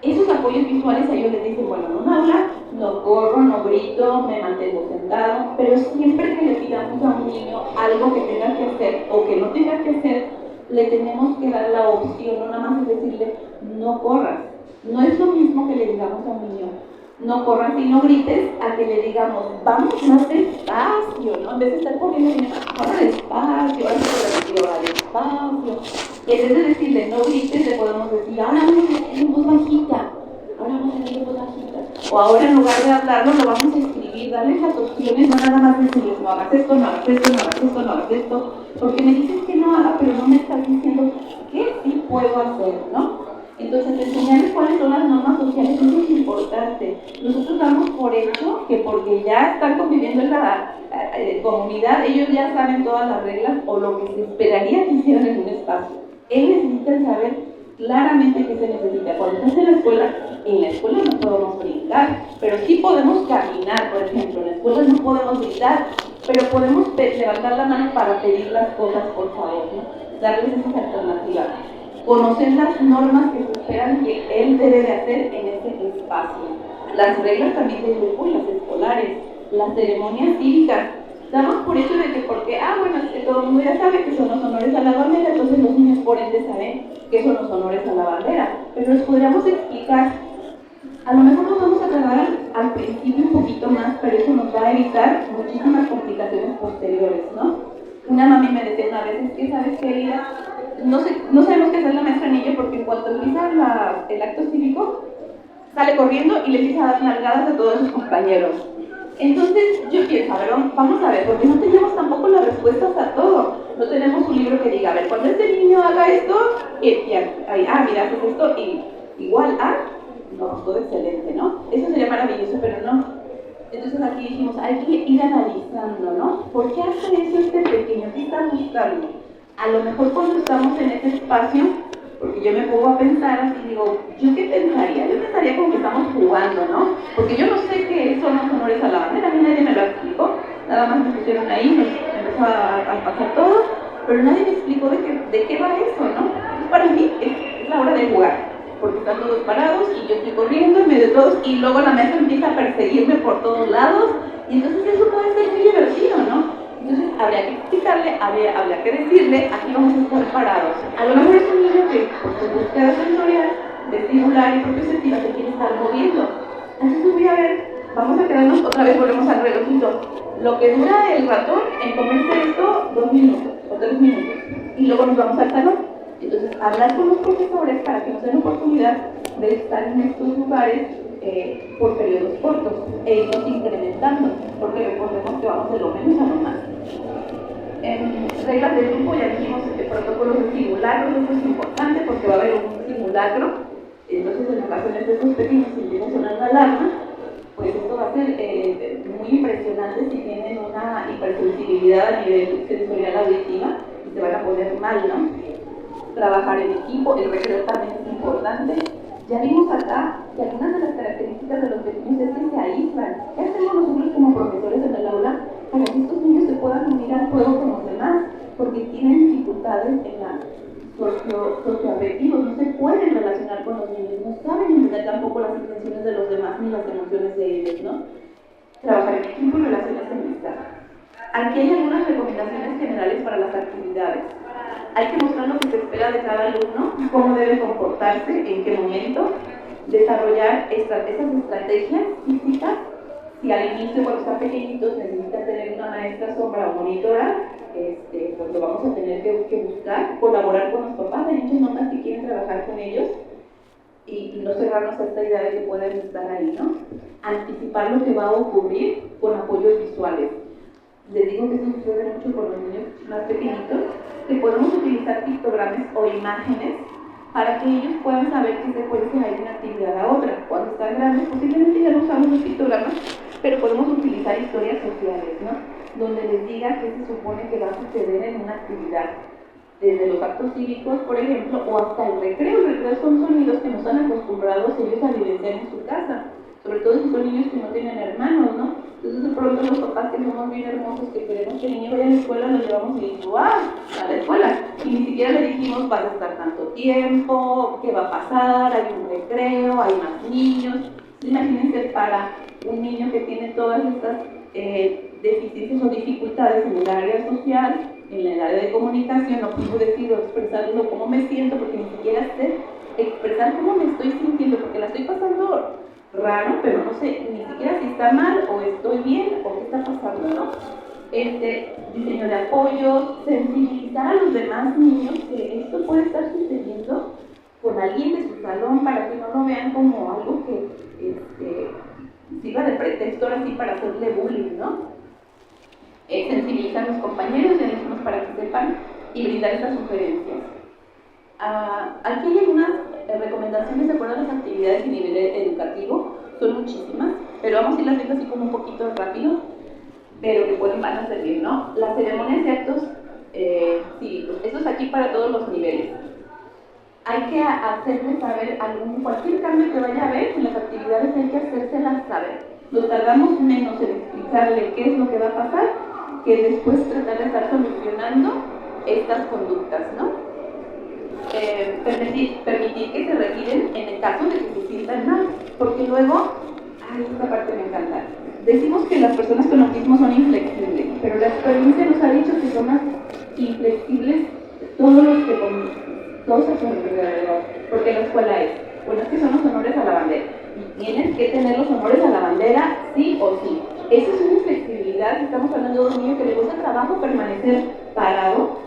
Esos apoyos visuales a ellos les dicen, bueno, en un aula no corro, no grito, me mantengo sentado, pero siempre que le pidamos a un niño algo que tenga que hacer o que no tenga que hacer, le tenemos que dar la opción, no nada más es decirle, no corras. No es lo mismo que le digamos a un niño, no corras y no grites, a que le digamos, vamos más despacio, ¿no? En vez de estar corriendo, ahora despacio, ahora despacio. Y en vez de decirle, no grites, le podemos decir, ahora vamos a decir en voz bajita, ahora vamos a decir en voz bajita. O ahora en lugar de hablarlo, lo vamos a escribir, darles las opciones, no nada más decirles, no hagas esto, no hagas esto, no hagas esto, no hagas esto, porque me dices que no haga, pero no me estás diciendo qué sí puedo hacer, ¿no? Entonces, enseñarles cuáles son las normas sociales, eso es importante. Nosotros damos por hecho que porque ya están conviviendo en la comunidad, ellos ya saben todas las reglas o lo que se esperaría que hicieran en un espacio. Ellos necesitan saber claramente qué se necesita. Cuando estás en la escuela no podemos brincar, pero sí podemos caminar, por ejemplo. En la escuela no podemos gritar, pero podemos levantar la mano para pedir las cosas, por favor, ¿no? Darles esas alternativas. Conocer las normas que se esperan que él debe de hacer en ese espacio. Las reglas también de grupo y las escolares, las ceremonias cívicas. Damos por hecho de que porque, bueno, todo el mundo ya sabe que son los honores a la bandera, entonces los niños por ende saben que son los honores a la bandera. Pero les podríamos explicar, a lo mejor nos vamos a tardar al principio un poquito más, pero eso nos va a evitar muchísimas complicaciones posteriores, ¿no? Una mami me decía una vez, es que sabes que Elida, no sabemos qué hacer la maestra niña porque en cuanto empieza el acto cívico, sale corriendo y le empieza a dar nalgadas a todos sus compañeros. Entonces yo pienso, a ver, vamos a ver, porque no tenemos tampoco las respuestas a todo. No tenemos un libro que diga, a ver, cuando este niño haga esto, mira, haces esto y igual no, todo excelente, ¿no? Eso sería maravilloso, pero no. Entonces aquí dijimos, hay que ir analizando, ¿no? ¿Por qué hace eso este pequeño? ¿Qué está buscando? A lo mejor cuando estamos en ese espacio, porque yo me pongo a pensar así, digo, ¿yo qué pensaría? Yo pensaría como que estamos jugando, ¿no? Porque yo no sé qué son los honores a la bandera, a mí nadie me lo explicó, nada más me pusieron ahí, me empezó a pasar todo, pero nadie me explicó de qué va eso, ¿no? Entonces para mí es la hora de jugar, porque están todos parados y yo estoy corriendo en medio de todos y luego la maestra empieza a perseguirme por todos lados y entonces eso puede ser muy divertido, ¿no? Entonces habría que explicarle, habría que decirle, aquí vamos a estar parados. A lo mejor es un niño que por su búsqueda sensorial, vestibular y propioceptiva se quiere estar moviendo. Entonces voy a ver, vamos a quedarnos, otra vez volvemos al relojito. Lo que dura el ratón en comerse esto, 2 minutos o 3 minutos. Y luego nos vamos al salón. Entonces, hablar con los profesores para que nos den oportunidad de estar en estos lugares por periodos cortos e irnos incrementando, porque recordemos que vamos de lo menos a lo más. En reglas del grupo ya dijimos que protocolos de simulacros, esto es importante porque va a haber un simulacro, entonces en ocasiones de estos pequeños si empieza a sonar la alarma, pues esto va a ser muy impresionante si tienen una hipersensibilidad a nivel sensorial auditiva y se van a poner mal, ¿no? Trabajar en equipo, el recreo también es importante. Ya vimos acá que algunas de las características de los pequeños es que se aíslan. ¿Qué hacemos nosotros como profesores en el aula para que estos niños se puedan unir al juego con los demás? Porque tienen dificultades en la socioafectivos, no se pueden relacionar con los niños, no saben entender tampoco las intenciones de los demás ni las emociones de ellos, ¿no? Trabajar en equipo y relaciones de amistad. Aquí hay algunas recomendaciones generales para las actividades. Hay que mostrar lo que se espera de cada alumno, cómo debe comportarse, en qué momento, desarrollar esas estrategias físicas. Si al inicio, cuando están pequeñitos, necesitan tener una maestra sombra o monitora, pues lo vamos a tener que buscar, colaborar con los papás. Hay muchas mamás que quieren trabajar con ellos y no cerrarnos a esta idea de que pueden estar ahí, ¿no? Anticipar lo que va a ocurrir con apoyos visuales. Les digo que esto sucede mucho con los niños más pequeñitos, que podemos utilizar pictogramas o imágenes para que ellos puedan saber qué secuencia hay de una actividad a otra. Cuando están grandes, posiblemente ya no usamos los pictogramas, pero podemos utilizar historias sociales, ¿no? Donde les diga qué se supone que va a suceder en una actividad. Desde los actos cívicos, por ejemplo, o hasta el recreo. El recreo son sonidos que no están acostumbrados ellos a vivenciar en su casa. Sobre todo si son niños que no tienen hermanos, ¿no? Entonces de pronto los papás que somos bien hermosos, que queremos que el niño vaya a la escuela, lo llevamos y decimos, ¡wow! A la escuela. Y ni siquiera le dijimos, vas a estar tanto tiempo, qué va a pasar, hay un recreo, hay más niños. Imagínense para un niño que tiene todas estas deficiencias o dificultades en el área social, en el área de comunicación, no puedo decir o expresarlo cómo me siento, porque ni siquiera sé expresar cómo me estoy sintiendo, porque la estoy pasando raro, pero no sé ni siquiera si está mal o estoy bien o qué está pasando, ¿no? Diseño de apoyo, sensibilizar a los demás niños que esto puede estar sucediendo con alguien de su salón para que no lo vean como algo que sirva de pretexto ahora sí para hacerle bullying, ¿no? Sensibilizar a los compañeros y a los niños para que sepan y brindar estas sugerencias. Aquí hay algunas recomendaciones de acuerdo a las actividades y nivel educativo, son muchísimas, pero vamos a irlas viendo así como un poquito rápido, pero que van a servir, ¿no? Las ceremonias y actos cívicos, esto es aquí para todos los niveles. Hay que hacerles saber cualquier cambio que vaya a haber en las actividades, hay que hacérselas saber. Nos tardamos menos en explicarle qué es lo que va a pasar que después tratar de estar solucionando estas conductas, ¿no? Permitir que se retiren en el caso de que se sientan mal, porque luego, esta parte me encanta, decimos que las personas con autismo son inflexibles, pero la experiencia nos ha dicho que son más inflexibles todos los que todos a su alrededor, porque la escuela es que son los honores a la bandera, y tienes que tener los honores a la bandera sí o sí. Eso es una inflexibilidad. Estamos hablando de un niño que le gusta trabajo permanecer parado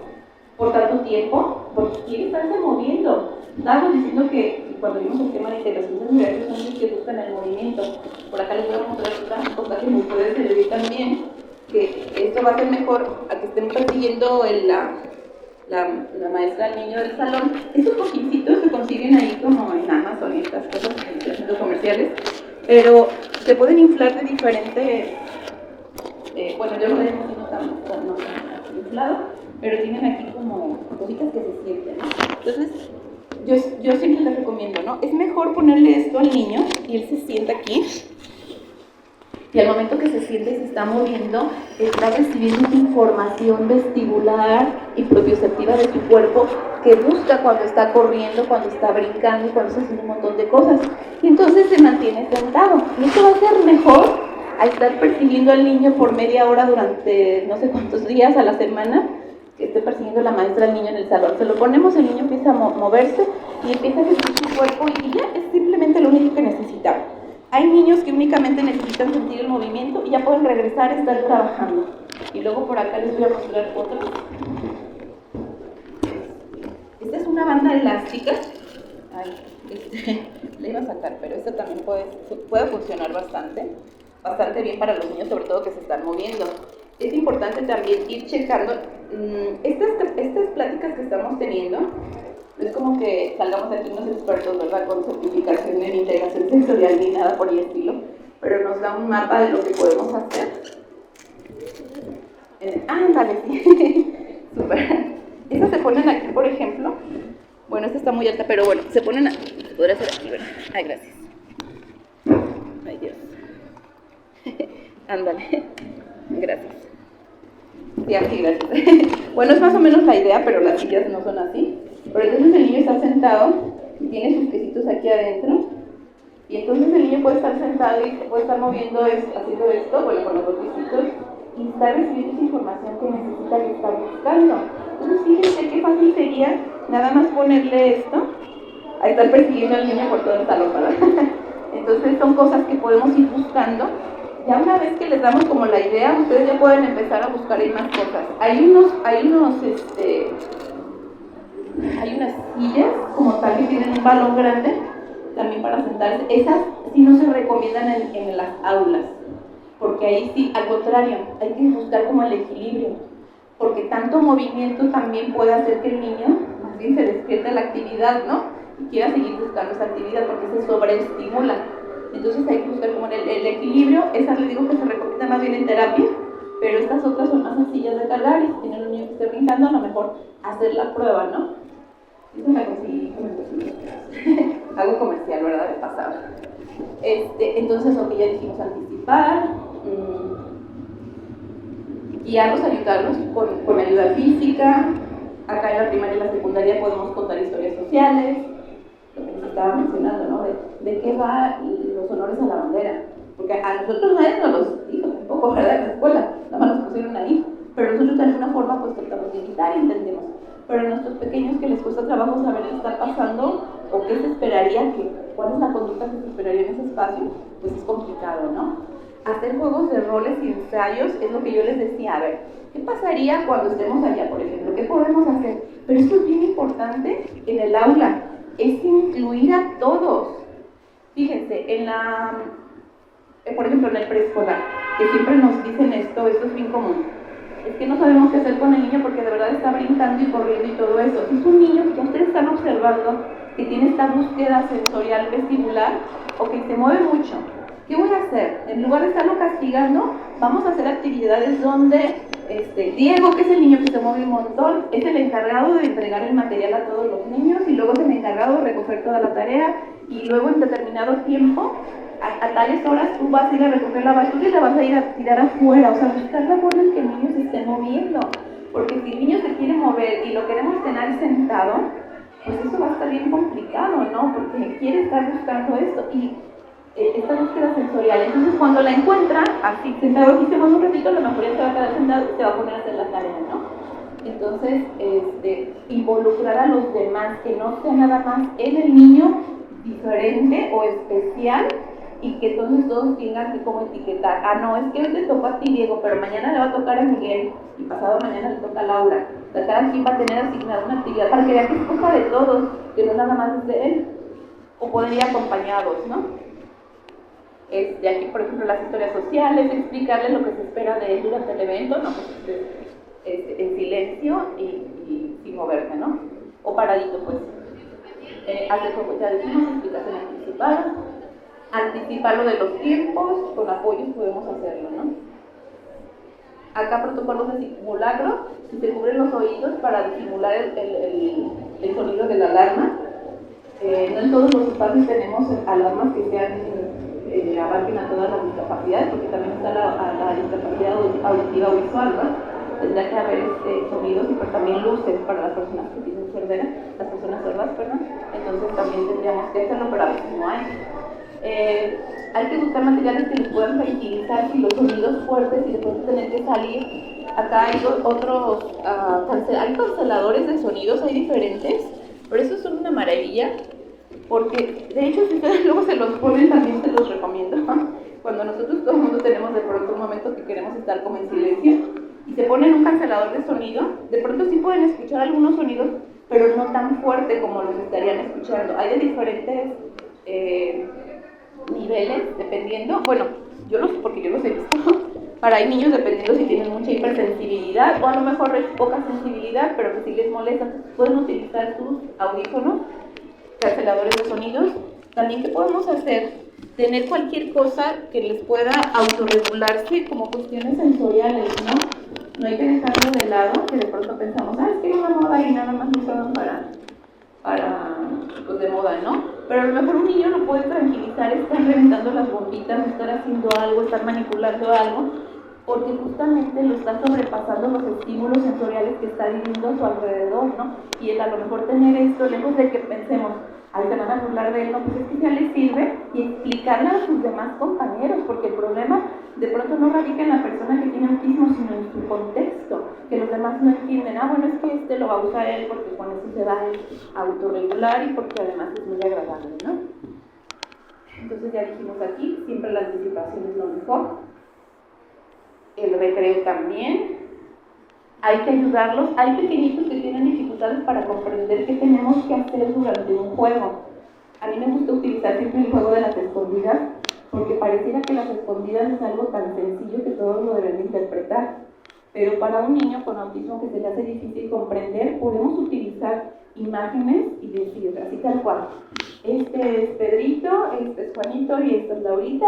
por tanto tiempo, porque quiere estarse moviendo. Estábamos diciendo que cuando vimos el tema de integración sensorial, son niños que buscan el movimiento. Por acá les voy a mostrar otra cosa que me puede servir también, que esto va a ser mejor a que estén persiguiendo la maestra al niño del salón. Estos cojincitos se consiguen ahí como en Amazon y estas cosas en centros comerciales, pero se pueden inflar de diferente, bueno, yo lo dejo así no tan inflado, pero tienen aquí como cositas que se sienten, ¿no? Entonces, yo siempre les recomiendo, ¿no? Es mejor ponerle esto al niño y él se sienta aquí, y al momento que se siente y se está moviendo, está recibiendo una información vestibular y propioceptiva de su cuerpo que busca cuando está corriendo, cuando está brincando, cuando está haciendo un montón de cosas. Y entonces se mantiene sentado. Y esto va a ser mejor a estar persiguiendo al niño por media hora durante no sé cuántos días a la semana, que esté persiguiendo la maestra al niño en el salón. Se lo ponemos, el niño empieza a moverse y empieza a sentir su cuerpo y ya es simplemente lo único que necesitamos. Hay niños que únicamente necesitan sentir el movimiento y ya pueden regresar a estar trabajando. Y luego por acá les voy a mostrar otro. Esta es una banda elástica. La iba a sacar, pero esta también puede funcionar bastante bien para los niños, sobre todo que se están moviendo. es importante también ir checando estas pláticas que estamos teniendo. No es como que salgamos aquí unos expertos, ¿verdad?, con certificación en integración sensorial ni nada por el estilo, pero nos da un mapa de lo que podemos hacer. Vale, sí. Súper. Estas se ponen aquí, por ejemplo. Bueno, esta está muy alta, pero bueno, se ponen aquí. Se podría hacer aquí, ¿verdad? Ay, gracias. Ay, Dios. Ándale. Gracias. Sí, así, gracias. Bueno, es más o menos la idea, pero las sillas no son así. Pero entonces el niño está sentado y tiene sus piecitos aquí adentro. Y entonces el niño puede estar sentado y puede estar moviendo, haciendo esto, bueno, con los dos piecitos, y está recibiendo esa información que necesita, que está buscando. Entonces fíjense qué fácil sería nada más ponerle esto a estar persiguiendo al niño por todo el salón, ¿verdad? Entonces son cosas que podemos ir buscando. Ya una vez que les damos como la idea, ustedes ya pueden empezar a buscar ahí más cosas. Hay unas sillas como tal que tienen un balón grande también para sentarse. Esas sí no se recomiendan en las aulas, porque ahí sí, al contrario, hay que buscar como el equilibrio, porque tanto movimiento también puede hacer que el niño más bien se despierte la actividad, ¿no? Y quiera seguir buscando esa actividad porque se sobreestimula. Entonces hay que buscar como el equilibrio. Esas les digo que se recomienda más bien en terapia, pero estas otras son más sencillas de cargar y si tiene un niño que esté brincando, a lo mejor hacer la prueba, ¿no? Eso me conseguí algo comercial, ¿verdad? De pasado. Entonces, lo que ya dijimos, anticipar, guiarlos, ayudarlos con ayuda física. Acá en la primaria y la secundaria podemos contar historias sociales, lo que nos estaba mencionando, ¿no? De qué va los honores a la bandera. Porque a nosotros nadie nos los dijo tampoco, ¿verdad? En la escuela, nada más nos pusieron ahí. Pero nosotros de alguna forma pues tratamos de imitar y entendemos. Pero a nuestros pequeños que les cuesta trabajo saber qué está pasando o qué se esperaría, cuál es la conducta que se esperaría en ese espacio, pues es complicado, ¿no? Hacer juegos de roles y ensayos es lo que yo les decía. A ver, ¿qué pasaría cuando estemos allá, por ejemplo? ¿Qué podemos hacer? Pero esto es bien importante en el aula, es incluir a todos. Fíjense, por ejemplo, en el preescolar, que siempre nos dicen esto es bien común. Es que no sabemos qué hacer con el niño porque de verdad está brincando y corriendo y todo eso. Si es un niño que ya ustedes están observando que tiene esta búsqueda sensorial vestibular o que se mueve mucho, ¿qué voy a hacer? En lugar de estarlo castigando, vamos a hacer actividades donde Diego, que es el niño que se mueve un montón, es el encargado de entregar el material a todos los niños y luego es el encargado de recoger toda la tarea y luego en determinado tiempo a tales horas tú vas a ir a recoger la basura y la vas a ir a tirar afuera, o sea, buscar la forma en que el niño se esté moviendo, porque si el niño se quiere mover y lo queremos tener sentado, pues eso va a estar bien complicado, ¿no? Porque quiere estar buscando esto y esta búsqueda sensorial. Entonces cuando la encuentra, así sentado aquí se mueve un ratito, a lo mejor ya se va a quedar sentado y se va a poner a hacer la tarea, ¿no? Entonces, involucrar a los demás, que no sea nada más en el niño diferente o especial, y que entonces todos tengan que como etiquetar, no, es que hoy te tocó a ti, Diego, pero mañana le va a tocar a Miguel, y pasado mañana le toca a Laura. O sea, cada quien va a tener asignada una actividad para que vean que es cosa de todos, que no nada más es de él, o pueden ir acompañados, ¿no? Aquí, por ejemplo, las historias sociales, explicarles lo que se espera de él durante el evento, ¿no? Pues, en silencio y sin moverse, ¿no? O paradito, pues. Hacer, como ya decimos, explicación anticipada. Anticipar lo de los tiempos, con apoyos podemos hacerlo, ¿no? Acá protocolos de simulacro, si se cubren los oídos para disimular el sonido de la alarma. No en todos los espacios tenemos alarmas que abarquen a todas las discapacidades, porque también está la discapacidad auditiva o visual, ¿no? Tendrá que haber sonidos y pero también luces para las personas que tienen sordera, las personas sordas, perdón. Entonces también tendríamos que hacerlo, pero a veces no hay. Hay que buscar materiales que les puedan tranquilizar si los sonidos fuertes y después tener que salir. Acá hay otros hay canceladores de sonidos, hay diferentes, pero esos son una maravilla, porque de hecho si ustedes luego se los ponen también se los recomiendo. Cuando nosotros todo el mundo tenemos de pronto un momento que queremos estar como en silencio y se ponen un cancelador de sonido, de pronto sí pueden escuchar algunos sonidos, pero no tan fuerte como los estarían escuchando. Hay de diferentes niveles, dependiendo, bueno, porque yo los he visto, Para hay niños, dependiendo si tienen mucha hipersensibilidad o a lo mejor es poca sensibilidad, pero que si les molesta, pueden utilizar sus audífonos, canceladores de sonidos. También, ¿qué podemos hacer? Tener cualquier cosa que les pueda autorregularse como cuestiones sensoriales, ¿no? No hay que dejarlo de lado, que de pronto pensamos, es que es una moda y nada más lo usaban para pues de moda, ¿no? Pero a lo mejor un niño lo puede tranquilizar, estar reventando las bombitas, estar haciendo algo, estar manipulando algo, porque justamente lo está sobrepasando los estímulos sensoriales que está viviendo a su alrededor, ¿no? Y el a lo mejor tener esto, lejos de que pensemos, ay, se van a burlar de él, no, pues es que ya le sirve, y explicarle a sus demás compañeros, porque el problema de pronto no radica en la persona que tiene autismo, sino en su contexto, que los demás no entienden, bueno, es que este lo va a usar él porque con eso se va a autorregular y porque además es muy agradable, ¿no? Entonces ya dijimos aquí, siempre la anticipación es lo mejor. El recreo también, hay que ayudarlos. Hay pequeñitos que tienen dificultades para comprender qué tenemos que hacer durante un juego. A mí me gusta utilizar siempre el juego de las escondidas, porque pareciera que las escondidas es algo tan sencillo que todos lo deben interpretar. Pero para un niño con autismo que se le hace difícil comprender, podemos utilizar imágenes y decir, así tal cual, este es Pedrito, este es Juanito y esta es Laurita.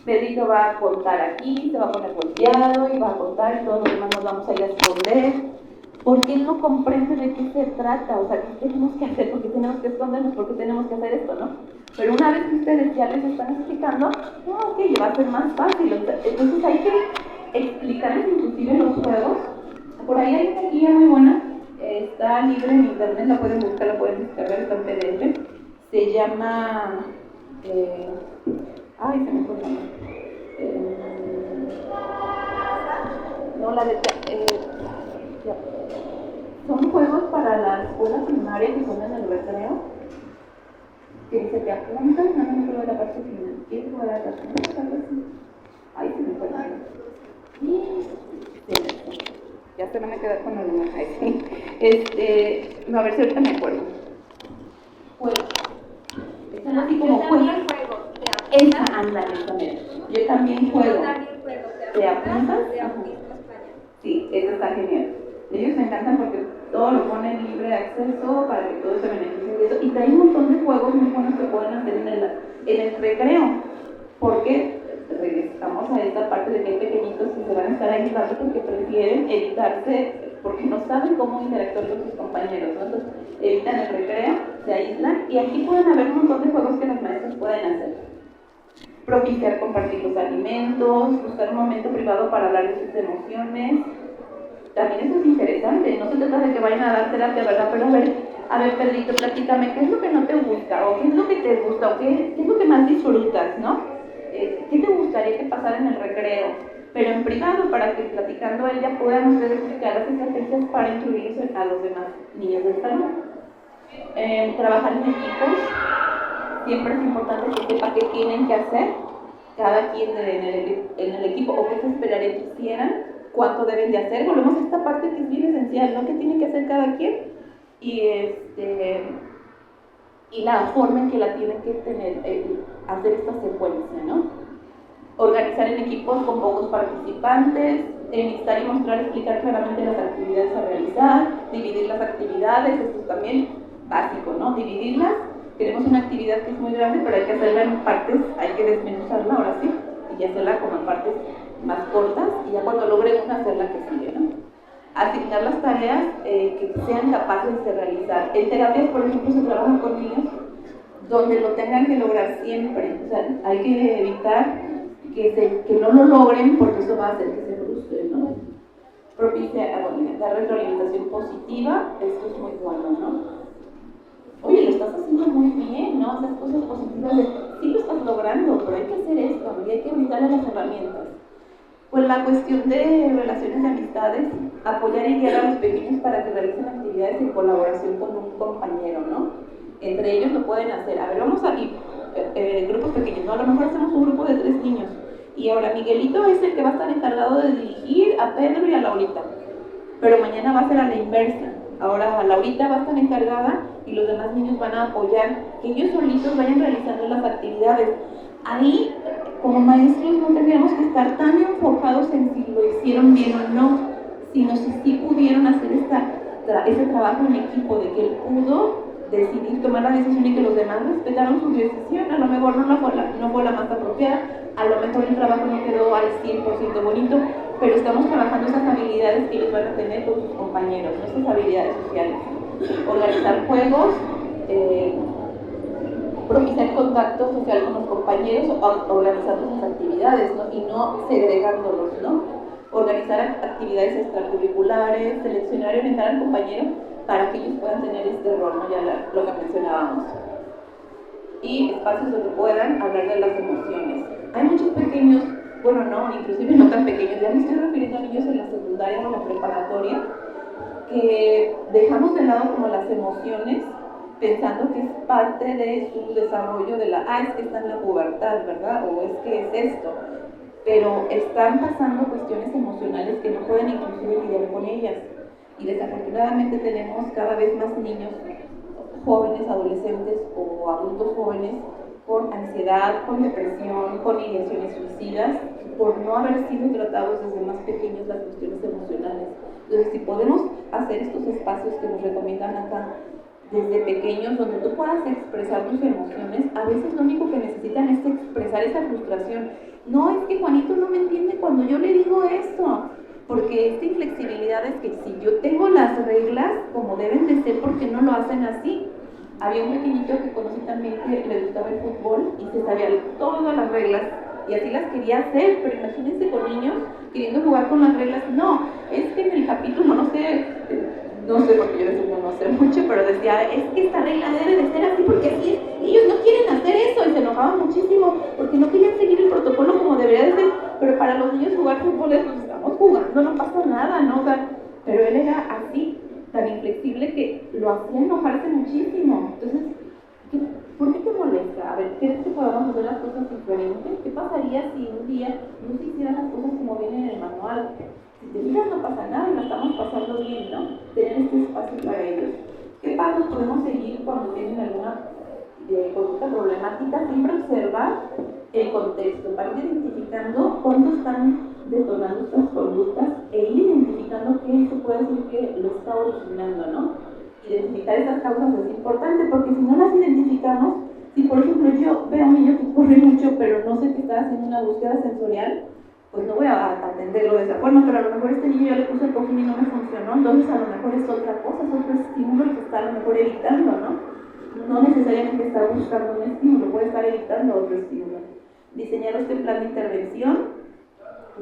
Pedrito va a contar aquí, se va a poner volteado y va a contar y todos los demás nos vamos a ir a esconder, porque él no comprende de qué se trata, o sea, qué tenemos que hacer, por qué tenemos que escondernos, por qué tenemos que hacer esto, ¿no? Pero una vez que ustedes ya les están explicando, ok, va a ser más fácil. Entonces hay que explicarles inclusive los juegos. Por ahí hay una guía muy buena, está libre en internet, la pueden buscar, la pueden descargar, está en PDF, se llama... se me fue el nombre. No, la de... ya. Son juegos para la escuela primaria que son en el recreo. Que se te apuntan, no me acuerdo de la parte final. ¿Quieres jugar a la parte? Ay, se me fue el nombre. Ya se van a quedar con la demás. No, a ver si ahorita me acuerdo. Juegos. Están así como juegos. Esa, ándale, también. Yo también juego. ¿Te apuntas? Sí, eso está genial. Ellos me encantan porque todo lo ponen libre de acceso para que todos se beneficien de eso. Y hay un montón de juegos muy buenos que pueden hacer en el recreo. Porque regresamos a esta parte de que hay pequeñitos que se van a estar aislando porque prefieren evitarse, porque no saben cómo interactuar con sus compañeros, ¿no? Entonces evitan el recreo, se aíslan, y aquí pueden haber un montón de juegos que los maestros pueden hacer. Propiciar compartir los alimentos, buscar un momento privado para hablar de sus emociones. También eso es interesante, no se trata de que vayan a dar terapia, ¿verdad? Pero a ver, Pedrito, platícame, ¿qué es lo que no te gusta? ¿O qué es lo que te gusta? ¿O qué es lo que más disfrutas, no? ¿Qué te gustaría que pasara en el recreo? Pero en privado, para que platicando ella puedan ustedes explicar las estrategias para incluir a los demás niños del salón. Trabajar en equipos. Siempre es importante que sepa qué tienen que hacer cada quien en el equipo, o qué se esperaría que hicieran, cuánto deben de hacer. Volvemos a esta parte que es bien esencial, ¿no? ¿Qué tiene que hacer cada quien? Y la forma en que la tienen que tener, hacer esta secuencia, ¿no? Organizar en equipos con pocos participantes, enlistar y mostrar, explicar claramente las actividades a realizar, dividir las actividades, esto es también básico, ¿no? Dividirlas. Tenemos una actividad que es muy grande, pero hay que hacerla en partes, hay que desmenuzarla ahora sí, y hacerla como en partes más cortas, y ya cuando logren una, hacer la que sigue, ¿no? Asignar las tareas que sean capaces de realizar. En terapias, por ejemplo, se trabaja con niños donde lo tengan que lograr siempre, o sea, hay que evitar que no lo logren, porque eso va a hacer que se frustren, ¿no? Dar retroalimentación positiva, esto es muy bueno, ¿no? Oye, lo estás haciendo muy bien, ¿no? Hacer cosas positivas, sí lo estás logrando, pero hay que hacer esto, y hay que brindarle las herramientas. Pues la cuestión de relaciones de amistades, apoyar y guiar a los pequeños para que realicen actividades en colaboración con un compañero, ¿no? Entre ellos lo pueden hacer. A ver, vamos a ir, grupos pequeños, ¿no? A lo mejor hacemos un grupo de 3 niños, y ahora Miguelito es el que va a estar encargado de dirigir a Pedro y a Laurita, pero mañana va a ser a la inversa. Ahora Laurita va a estar encargada y los demás niños van a apoyar, que ellos solitos vayan realizando las actividades. Ahí, como maestros, no tendríamos que estar tan enfocados en si lo hicieron bien o no, sino si sí pudieron hacer ese trabajo en equipo, de que él pudo decidir tomar la decisión y que los demás respetaron su decisión. A lo mejor no fue la más apropiada, a lo mejor el trabajo no quedó al 100% bonito, pero estamos trabajando esas habilidades que ellos van a tener con sus compañeros, esas habilidades sociales. Organizar juegos, propiciar contacto social con los compañeros, organizando sus actividades, ¿no? Y no segregándolos, ¿no? Organizar actividades extracurriculares, seleccionar y orientar al compañero para que ellos puedan tener este rol, ¿no? Ya lo que mencionábamos. Y espacios donde puedan hablar de las emociones. Hay muchos pequeños, bueno, no, inclusive no tan pequeños, ya me estoy refiriendo a niños en la secundaria o en la preparatoria, que dejamos de lado como las emociones, pensando que es parte de su desarrollo de es que está en la pubertad, ¿verdad? O es que es esto. Pero están pasando cuestiones emocionales que no pueden inclusive lidiar con ellas. Y desafortunadamente tenemos cada vez más niños, jóvenes, adolescentes o adultos jóvenes con ansiedad, con depresión, con ideaciones suicidas, por no haber sido tratados desde más pequeños las cuestiones emocionales. Entonces, si podemos hacer estos espacios que nos recomiendan acá, desde pequeños, donde tú puedas expresar tus emociones, a veces lo único que necesitan es expresar esa frustración. No, es que Juanito no me entiende cuando yo le digo esto, porque esta inflexibilidad es que si yo tengo las reglas como deben de ser, ¿por qué no lo hacen así? Había un pequeñito que conocí también que le gustaba el fútbol y se sabía todas las reglas y así las quería hacer, pero imagínense con niños queriendo jugar con las reglas. No, es que en el capítulo, no sé porque yo de fútbol no sé mucho, pero decía, es que esta regla debe de ser así porque así es. Ellos no quieren hacer eso y se enojaban muchísimo porque no querían seguir el protocolo como debería de ser, pero para los niños jugar fútbol es, pues estamos jugando, no pasa nada, ¿no? O sea, pero él era así, tan inflexible que lo hacía enojarse muchísimo. Entonces, ¿por qué te molesta? A ver, ¿crees que podamos hacer las cosas diferentes? ¿Qué pasaría si un día no se hicieran las cosas como vienen en el manual? Si te miras no pasa nada y la estamos pasando bien, ¿no? Tener este espacio para ellos. ¿Qué pasos podemos seguir cuando tienen alguna conducta problemática? Siempre observar el contexto, para ir identificando cuándo están detonando estas conductas e ir identificando qué se puede decir que lo está originando, ¿no? Identificar esas causas es importante porque si no las identificamos, si por ejemplo yo veo a un niño que corre mucho pero no sé que está haciendo una búsqueda sensorial, pues no voy a atenderlo de esa forma, pero a lo mejor este niño yo le puse el cojín y no me funcionó, entonces a lo mejor es otra cosa, es otro estímulo el que está a lo mejor evitando, ¿no? No necesariamente está buscando un estímulo, puede estar evitando otro estímulo. Diseñar este plan de intervención,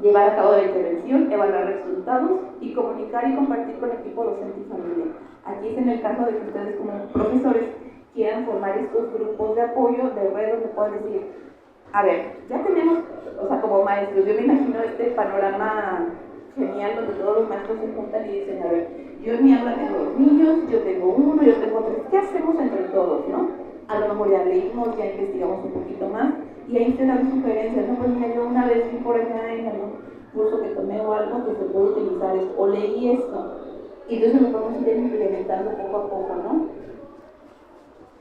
llevar a cabo la intervención, evaluar resultados y comunicar y compartir con el equipo docente y familia. Aquí es en el caso de que ustedes como profesores quieran formar estos grupos de apoyo, de red, donde puedan decir, a ver, ya tenemos, o sea, como maestros, yo me imagino este panorama genial donde todos los maestros se juntan y dicen, a ver, yo en mi aula tengo 2 niños, yo tengo 1, yo tengo 3, ¿qué hacemos entre todos, no? A lo mejor ya leímos, ya investigamos un poquito más y ahí se dan sugerencias, ¿no? Pues mira, yo una vez vi por allá en algún curso que tomé o algo que se puede utilizar esto, o leí esto, y entonces lo podemos ir implementando poco a poco, ¿no?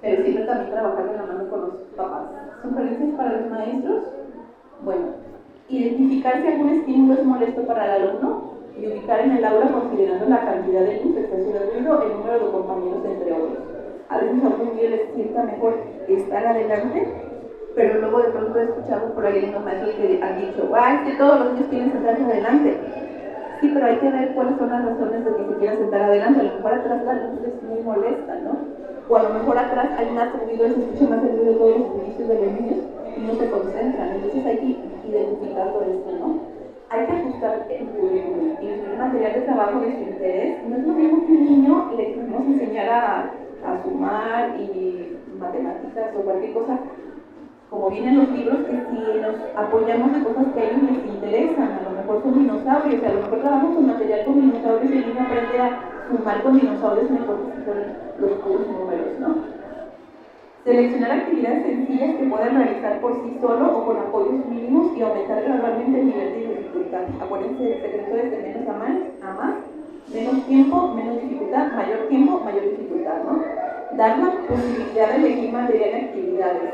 Pero siempre también trabajar de la mano con los papás. ¿Sugerencias para los maestros? Bueno, identificar si algún estímulo es molesto para el alumno y ubicar en el aula considerando la cantidad de luz, expresión de ruido, el número de compañeros, entre otros. A veces a algún día les sienta mejor estar adelante, pero luego de pronto he escuchado por ahí unos maestros que han dicho, es que todos los niños quieren sentarse adelante. Sí, pero hay que ver cuáles son las razones de que se quiera sentar adelante. A lo mejor atrás la luz es muy molesta, ¿no? O a lo mejor atrás hay más ruido, se escucha más el ruido de todos los servicios de los niños y no se concentran. Entonces hay que identificar todo esto, ¿no? Hay que ajustar el currículum, incluir material de trabajo de su interés. No es lo mismo que un niño le podemos enseñar a sumar y matemáticas o cualquier cosa, como vienen los libros, que si nos apoyamos de cosas que a ellos les interesan, a lo mejor son dinosaurios, a lo mejor trabajamos con material con dinosaurios y el niño aprende a sumar con dinosaurios mejor que si son los puros números, ¿no? Seleccionar actividades sencillas que puedan realizar por sí solo o con apoyos mínimos y aumentar gradualmente el nivel de dificultad. Acuérdense del secreto es de menos a más, menos tiempo, menos dificultad, mayor tiempo, mayor dificultad, ¿no? Dar la posibilidad de elegir material en actividades.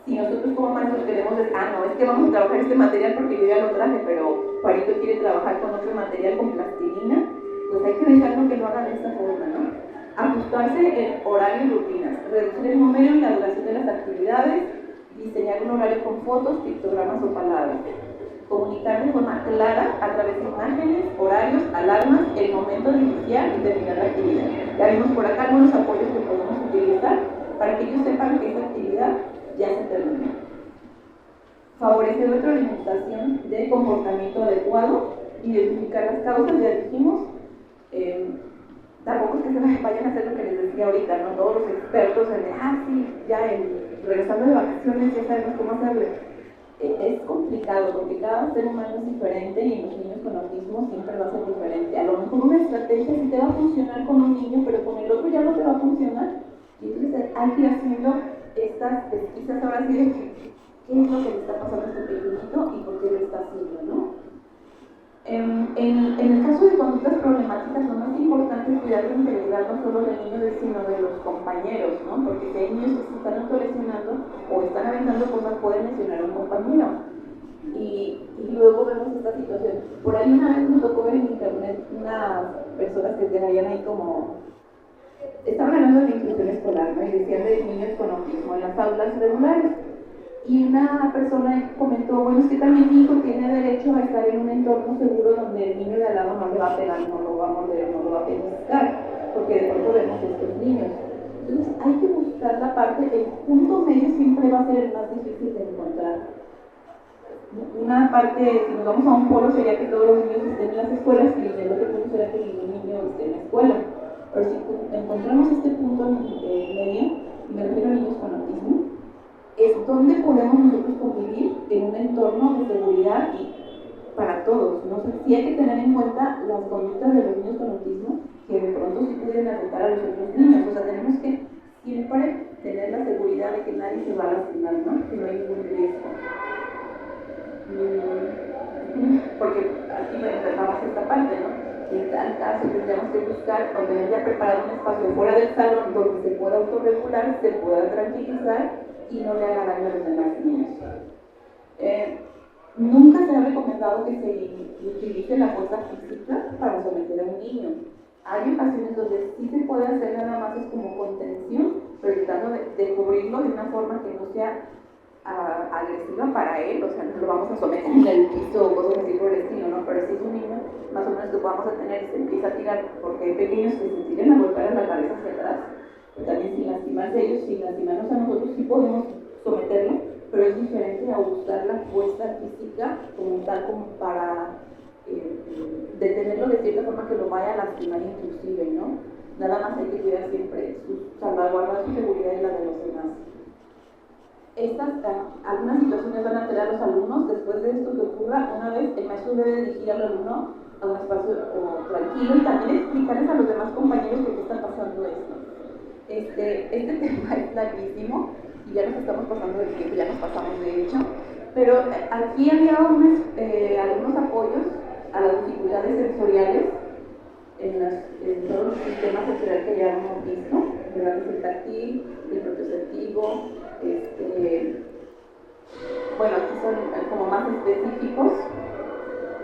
Si nosotros como maestros queremos decir, no, es que vamos a trabajar este material porque yo ya lo traje, pero Juanito quiere trabajar con otro material, con plastilina, pues hay que dejarlo que lo haga de esta forma, ¿no? Ajustarse en horario y rutinas, reducir el número y la duración de las actividades, diseñar un horario con fotos, pictogramas o palabras, comunicar de forma clara a través de imágenes, horarios, alarmas, el momento de iniciar y terminar la actividad. Ya vimos por acá algunos apoyos que podemos utilizar para que ellos sepan que esta actividad ya se terminó. Favorecer retroalimentación de comportamiento adecuado, identificar las causas, ya dijimos. Tampoco es que se vayan a hacer lo que les decía ahorita, ¿no? Todos los expertos en, sí, ya regresando de vacaciones ya sabemos cómo hacerlo. Es complicado porque cada ser humano es diferente y en los niños con autismo siempre va a ser diferente. A lo mejor una estrategia sí te va a funcionar con un niño, pero con el otro ya no te va a funcionar. Y entonces hay que ir haciendo estas pesquisas ahora sí de qué es lo que le está pasando a este pequeñito y por qué lo está haciendo, ¿no? En el caso de conductas problemáticas, lo más importante es cuidar la integridad no solo del niño, sino de los compañeros, ¿no? Porque si hay niños que se están autolesionando o están aventando cosas, pueden lesionar a un compañero. Y luego vemos esta situación. Por ahí una vez nos tocó ver en internet unas personas que tenían ahí como... Estaban hablando de inclusión escolar, ¿no? Y decían de niños con autismo en las aulas regulares. Y una persona comentó, bueno, es que también mi hijo tiene derecho a estar en un entorno seguro donde el niño de al lado no le va a pegar, no lo va a morder, no lo va a pellizcar, porque de pronto vemos estos niños. Entonces hay que buscar la parte, el punto medio siempre va a ser el más difícil de encontrar. Una parte, si nos vamos a un polo, sería que todos los niños estén en las escuelas y el otro punto sería que ningún niño esté en la escuela. Pero si encontramos este punto medio, y me refiero a niños con autismo, es donde podemos nosotros convivir en un entorno de seguridad y para todos, ¿no? Sí hay que tener en cuenta las conductas de los niños con autismo que de pronto sí pueden afectar a los otros niños, o sea, tenemos que siempre tener la seguridad de que nadie se va a lastimar, ¿no? Que no hay ningún riesgo. Porque aquí me enfrentamos esta parte, ¿no? En tal caso tendríamos que buscar o tener ya preparado un espacio fuera del salón donde se pueda autorregular, se pueda tranquilizar y no le haga daño a los demás niños. Nunca se ha recomendado que se utilice la fuerza física para someter a un niño. Hay ocasiones donde sí se puede hacer, nada más es como contención, pero tratando de cubrirlo de una forma que no sea agresiva para él, o sea, no lo vamos a someter en el piso o cosas así por el estilo, ¿no? Pero si es un niño, más o menos que podamos tener y se empieza a tirar, porque hay pequeños que se tiran a golpear la cabeza hacia atrás, también sin lastimarse a ellos, sin lastimarnos a nosotros, sí podemos someterlo, pero es diferente a usar la fuerza física como tal, como para detenerlo de cierta forma que lo vaya a lastimar inclusive, ¿no? Nada más hay que cuidar siempre salvaguardar su seguridad y la de los demás. Algunas situaciones van a alterar a los alumnos. Después de esto que ocurra, una vez el maestro debe dirigir al alumno a un espacio tranquilo y también explicarles a los demás compañeros por qué está pasando esto. Este tema es larguísimo y ya nos estamos pasando del tiempo, ya nos pasamos de hecho, pero aquí había algunos apoyos a las dificultades sensoriales en todos los sistemas sensoriales que ya hemos visto, ¿verdad? El táctil, el propioceptivo, bueno, aquí son como más específicos.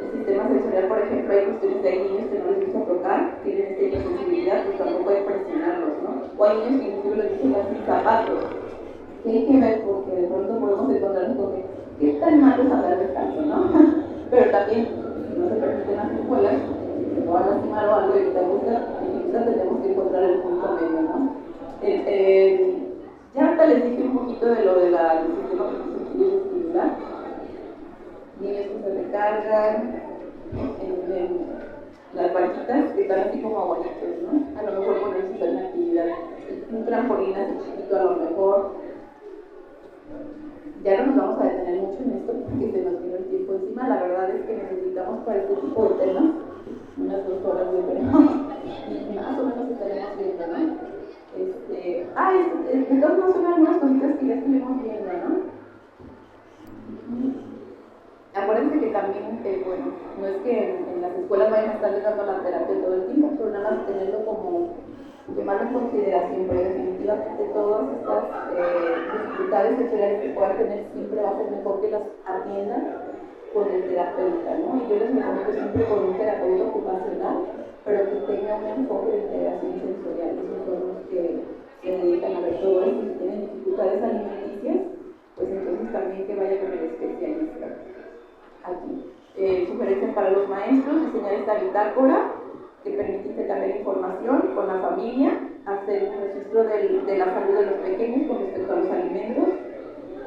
El sistema sensorial, por ejemplo, hay cuestiones de hay niños que no les gusta tocar, tienen esta hipersensibilidad, pues tampoco hay presionarlos, ¿no? O hay niños que incluso les dicen sin zapatos. ¿Qué hay que ver? Porque de pronto podemos encontrarnos con que qué tan malo es andar descalzo, ¿no? Pero también, si no se permiten las escuelas, si se puedan lastimar o algo y te gusta, tenemos que encontrar el punto medio, ¿no? Ya ahorita les dije un poquito de lo del sistema vestibular. Niños que se recargan en las barquitas que están así como abuelitos, ¿no? A lo mejor ponerse a hacer una actividad, un trampolín así chiquito a lo mejor. Ya no nos vamos a detener mucho en esto porque se nos vino el tiempo encima. La verdad es que necesitamos para este tipo de temas unas 2 horas de verano y más o menos estaremos viendo, ¿no? De todos modos son algunas cositas que ya estuvimos viendo, ¿no? Acuérdense que también, bueno, no es que en las escuelas vayan a estarles dando la terapia todo el tiempo, pero nada más tenerlo como tomarlo en consideración, pero definitivamente todas estas dificultades sensoriales que puedan tener siempre va a ser mejor que las atiendan con el terapeuta, ¿no? Y yo les recomiendo siempre con un terapeuta ocupacional, pero que tenga un enfoque de integración sensorial. Esos son los que se dedican a ver todo esto. Si tienen dificultades alimenticias, pues entonces también que vaya con el especialista. Aquí. Sugerencias para los maestros: diseñar esta bitácora que permite intercambiar información con la familia, hacer un registro de la salud de los pequeños con respecto a los alimentos,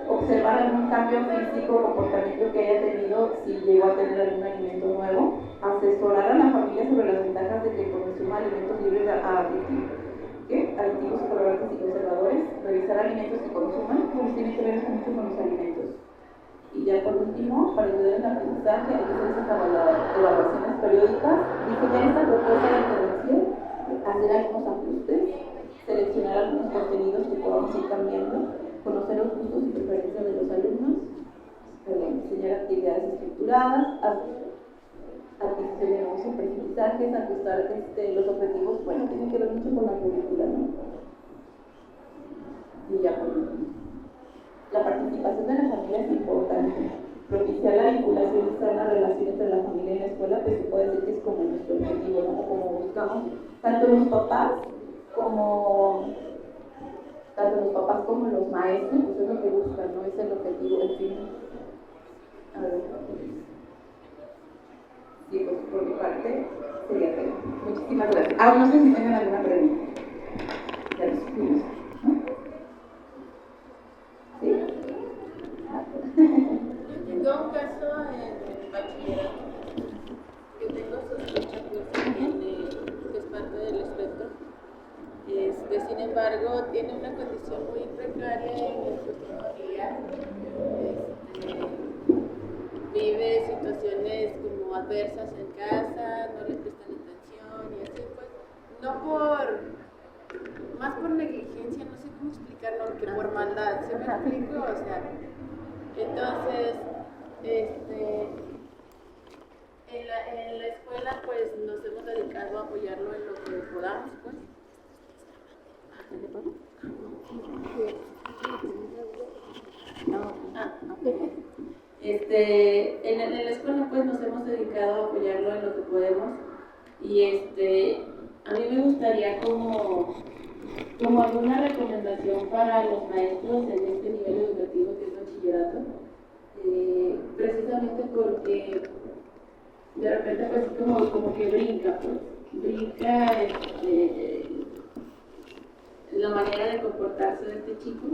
observar algún cambio físico o comportamiento que haya tenido si llegó a tener algún alimento nuevo, asesorar a la familia sobre las ventajas de que consuma alimentos libres de aditivos, colorantes y conservadores, revisar alimentos que consuman, pues tiene que ver mucho con los alimentos. Y ya por último, para ayudar en el aprendizaje, hay que hacer esas evaluaciones periódicas, diseñar esta propuesta de intervención, hacer algunos ajustes, seleccionar algunos contenidos que podamos ir cambiando, conocer los gustos y preferencias de los alumnos, diseñar actividades estructuradas, adquisición de nuevos aprendizajes, ajustar los objetivos. Bueno, tiene que ver mucho con la currícula, ¿no? Y ya por último, la participación de la familia es importante. Propiciar la vinculación y estar en la relación entre la familia y la escuela, pues se puede decir que es como nuestro objetivo, ¿no? Como buscamos tanto los papás como los maestros, pues es lo que buscan, ¿no? Es el objetivo, el fin. A ver, sí, pues por mi parte sería todo. Muchísimas gracias. No sé si tengan alguna pregunta. Ya los fuimos, ¿no? ¿Sí? Tengo un caso en bachillerato que tengo sospecha que es parte del espectro. Sin embargo, tiene una condición muy precaria en el cuestión familiar. Vive situaciones como adversas en casa, no le prestan atención y así pues, más por negligencia, no sé cómo explicarlo, que por maldad, ¿se me explico? O sea, entonces, en la escuela pues nos hemos dedicado a apoyarlo en lo que podamos, pues. En la escuela pues nos hemos dedicado a apoyarlo en lo que podemos y a mí me gustaría como alguna recomendación para los maestros en este nivel educativo que es bachillerato, precisamente porque de repente pues como que brinca la manera de comportarse de este chico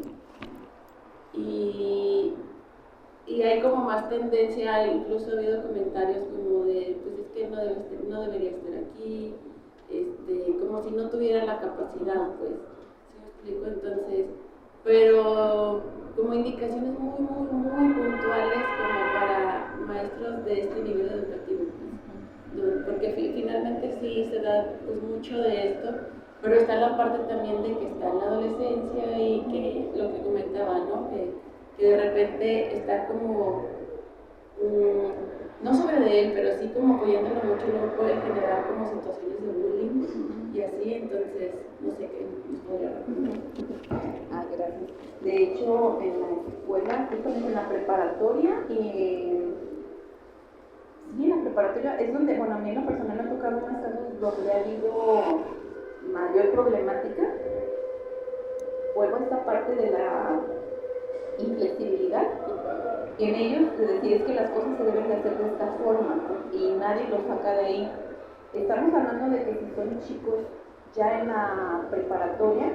y hay como más tendencia, incluso he oído comentarios como de pues es que no debería estar aquí, como si no tuviera la capacidad, pues, ¿sí me explico? Entonces, pero como indicaciones muy puntuales como para maestros de este nivel educativo, pues, porque finalmente sí se da pues mucho de esto, pero está la parte también de que está en la adolescencia y que lo que comentaba, ¿no? Que de repente está como, no sobre de él, pero sí como apoyándolo mucho, luego puede generar como situaciones de bullying y así, entonces, no sé qué nos podría recomendar. Gracias. De hecho, en la escuela, justamente en la preparatoria, en la preparatoria es donde, bueno, a mí en lo personal me ha tocado unos casos donde ha habido mayor problemática. Vuelvo a esta parte de la inflexibilidad. En ellos, es decir, es que las cosas se deben de hacer de esta forma y nadie los saca de ahí. Estamos hablando de que si son chicos ya en la preparatoria,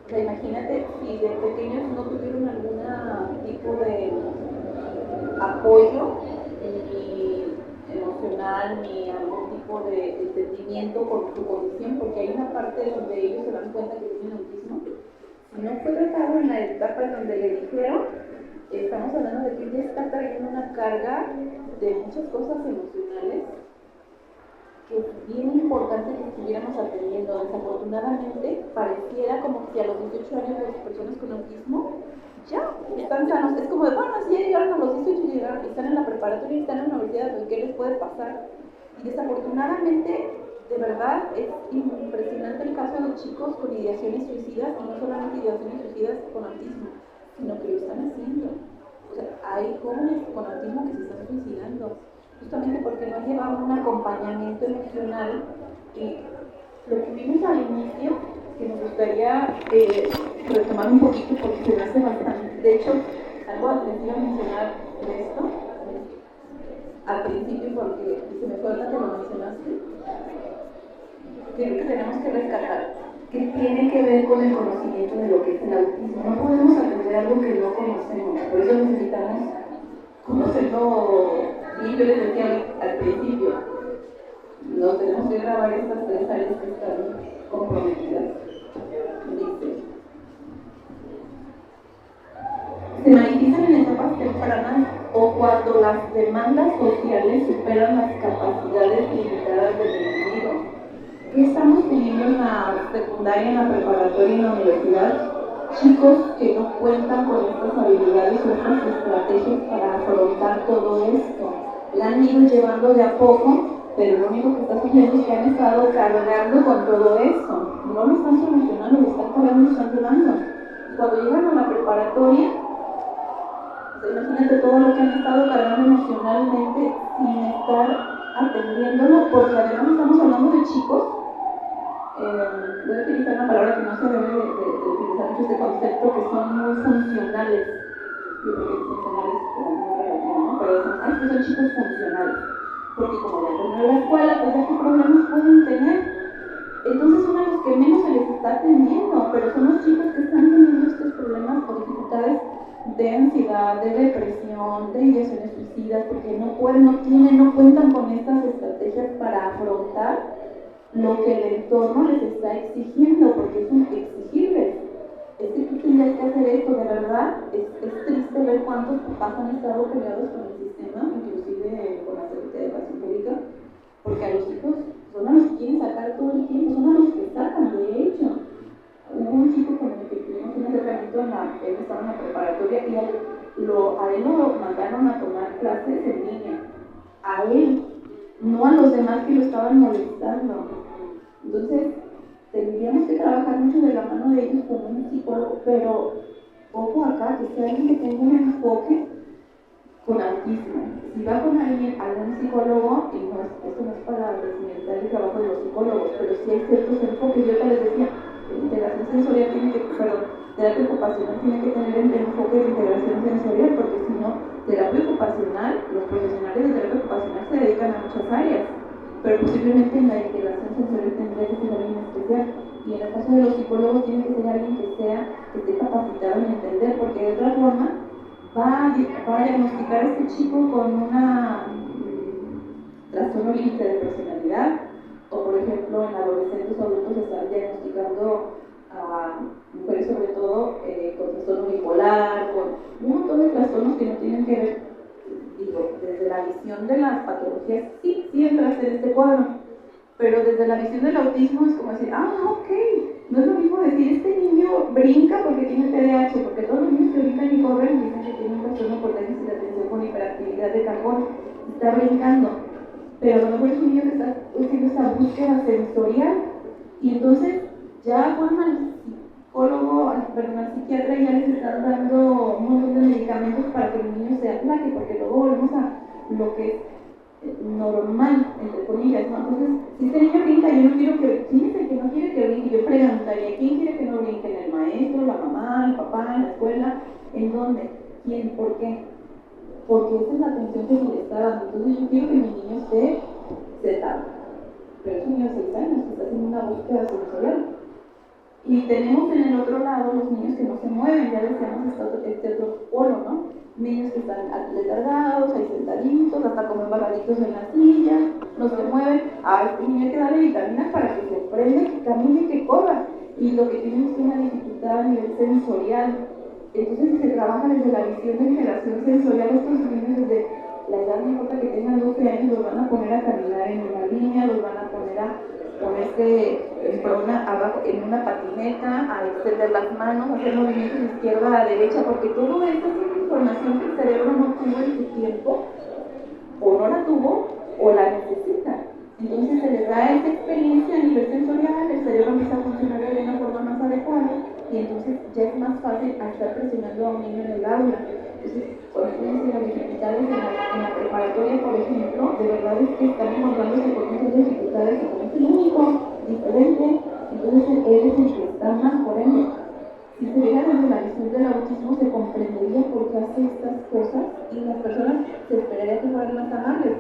o sea, imagínate si de pequeños no tuvieron algún tipo de apoyo ni emocional ni algún tipo de entendimiento por su condición, porque hay una parte donde ellos se dan cuenta que tienen autismo. Si no fue tratado en la etapa en donde le dijeron, estamos hablando de que ella está trayendo una carga de muchas cosas emocionales que es bien importante que estuviéramos atendiendo. Desafortunadamente, pareciera como que a los 18 años las personas con autismo ya están sanos. Es como de, bueno, si ya llegaron a los 18 y están en la preparatoria y están en la universidad, ¿qué les puede pasar? Y desafortunadamente, de verdad es impresionante el caso de chicos con ideaciones suicidas, y no solamente ideaciones suicidas con autismo, sino que lo están haciendo. O sea, hay jóvenes con autismo que se están suicidando, justamente porque no llevaban un acompañamiento emocional. Y lo que vimos al inicio, que nos gustaría retomar un poquito porque se me hace bastante, de hecho, algo les iba a mencionar de esto al principio porque se me fue ahorita que lo mencionaste. Creo que tenemos que rescatar que tiene que ver con el conocimiento de lo que es el autismo. No podemos aprender algo que no conocemos, por eso necesitamos conocerlo. Y yo les decía al principio, nos tenemos que grabar estas 3 áreas que están comprometidas. Dice, se manifiestan en etapas tempranas o cuando las demandas sociales superan las capacidades limitadas del individuo. ¿Qué estamos teniendo en la secundaria, en la preparatoria y en la universidad? Chicos que no cuentan con estas habilidades o estas estrategias para afrontar todo esto. La han ido llevando de a poco, pero lo único que está sucediendo es que han estado cargando con todo eso. No lo están solucionando, lo están cargando y lo están llevando. Y cuando llegan a la preparatoria, imagínate todo lo que han estado cargando emocionalmente sin estar atendiéndolo, porque además estamos hablando de chicos. Voy a utilizar una palabra que no se debe de utilizar mucho este concepto, que son muy funcionales. Yo creo que funcionales como muy relativo, ¿no? Pero son chicos funcionales, porque como ya terminó la escuela, pues ya qué problemas pueden tener. Entonces son a los que menos se les está atendiendo, pero son los chicos que están teniendo estos problemas o dificultades de ansiedad, de depresión, de ideaciones suicidas, porque no pueden, no cuentan con estas estrategias para afrontar lo que el entorno les está exigiendo, porque es un exigirles. Es que tú tendrías que hacer esto, de verdad. Es triste ver cuántos papás han estado peleados con el sistema, inclusive con la Secretaría de Educación Pública, porque a los hijos son a los que quieren sacar todo el tiempo, son a los que sacan, de hecho. Hubo un chico con el que tuvimos un acercamiento, él estaba en la preparatoria y a él lo mandaron a tomar clases en línea. A él, no a los demás que lo estaban molestando. Entonces, tendríamos que trabajar mucho de la mano de ellos con un psicólogo, pero ojo acá, que sea alguien que tenga un enfoque con autismo. Si va con alguien, algún psicólogo, y esto no es para desmeritar el trabajo de los psicólogos, pero sí hay ciertos enfoques. Yo te les decía, integración sensorial terapia ocupacional tiene que tener el enfoque de integración sensorial, porque si no, terapia ocupacional, los profesionales de terapia ocupacional se dedican a muchas áreas, pero posiblemente en la integración sensorial tendría que ser alguien especial, y en el caso de los psicólogos tiene que ser alguien que esté capacitado en entender, porque de otra forma va a diagnosticar a este chico con una trastorno límite de personalidad, o por ejemplo en adolescentes o adultos están diagnosticando a mujeres sobre todo con trastorno bipolar, con un montón de trastornos que no tienen que ver, digo, desde la visión de las patologías, sí entras en este cuadro, pero desde la visión del autismo es como decir, ok, no es lo mismo decir, este niño brinca porque tiene TDAH, porque todos los niños que brincan y corren dicen que tienen un trastorno por déficit de atención con hiperactividad de cajón, está brincando, pero a lo mejor es un niño que está haciendo esa búsqueda sensorial, y entonces ya fueron al psicólogo, al psiquiatra, y ya les están dando un montón de medicamentos para que el niño se aplaque, porque luego volvemos a lo que es normal, entre comillas, ¿no? Entonces, si este niño brinca, yo no quiero que, ¿quién es el que no quiere que brinque? Yo preguntaría, ¿quién quiere que no brinque? ¿El maestro, la mamá, el papá, en la escuela? ¿En dónde? ¿Quién? ¿Por qué? Porque esa es la atención que se le está dando. Entonces yo quiero que mi niño esté sentado, pero es un niño de 6 años que está haciendo una búsqueda sensorial. Y tenemos en el otro lado los niños que no se mueven, ya decíamos este otro polo, ¿no? Niños que están letargados, ahí sentaditos, hasta como embarraditos en la silla, no se mueven. A este niño hay que darle vitaminas para que se prenda, que camine, que corra. Y lo que tienen es una dificultad a nivel sensorial. Entonces, si se trabaja desde la visión de integración sensorial, estos niños desde la edad, no importa que tengan 12 años, los van a poner a caminar en una línea, los van a poner a ponerse en una patineta, a extender las manos, a hacer movimientos de izquierda a derecha, porque todo esto es información que el cerebro no tuvo en su tiempo, o no la tuvo, o la necesita. Entonces se les da esta experiencia a nivel sensorial, el cerebro empieza a funcionar de una forma más adecuada y entonces ya es más fácil estar presionando a un niño en el aula. Entonces, por ejemplo, las dificultades en la preparatoria, por ejemplo, de verdad es que están encontrándose con muchas dificultades y como es el único, diferente, entonces él es el que está más por ende. Si se viera desde la visión del autismo, se comprendería por qué hace estas cosas y las personas se esperaría que fueran más amables,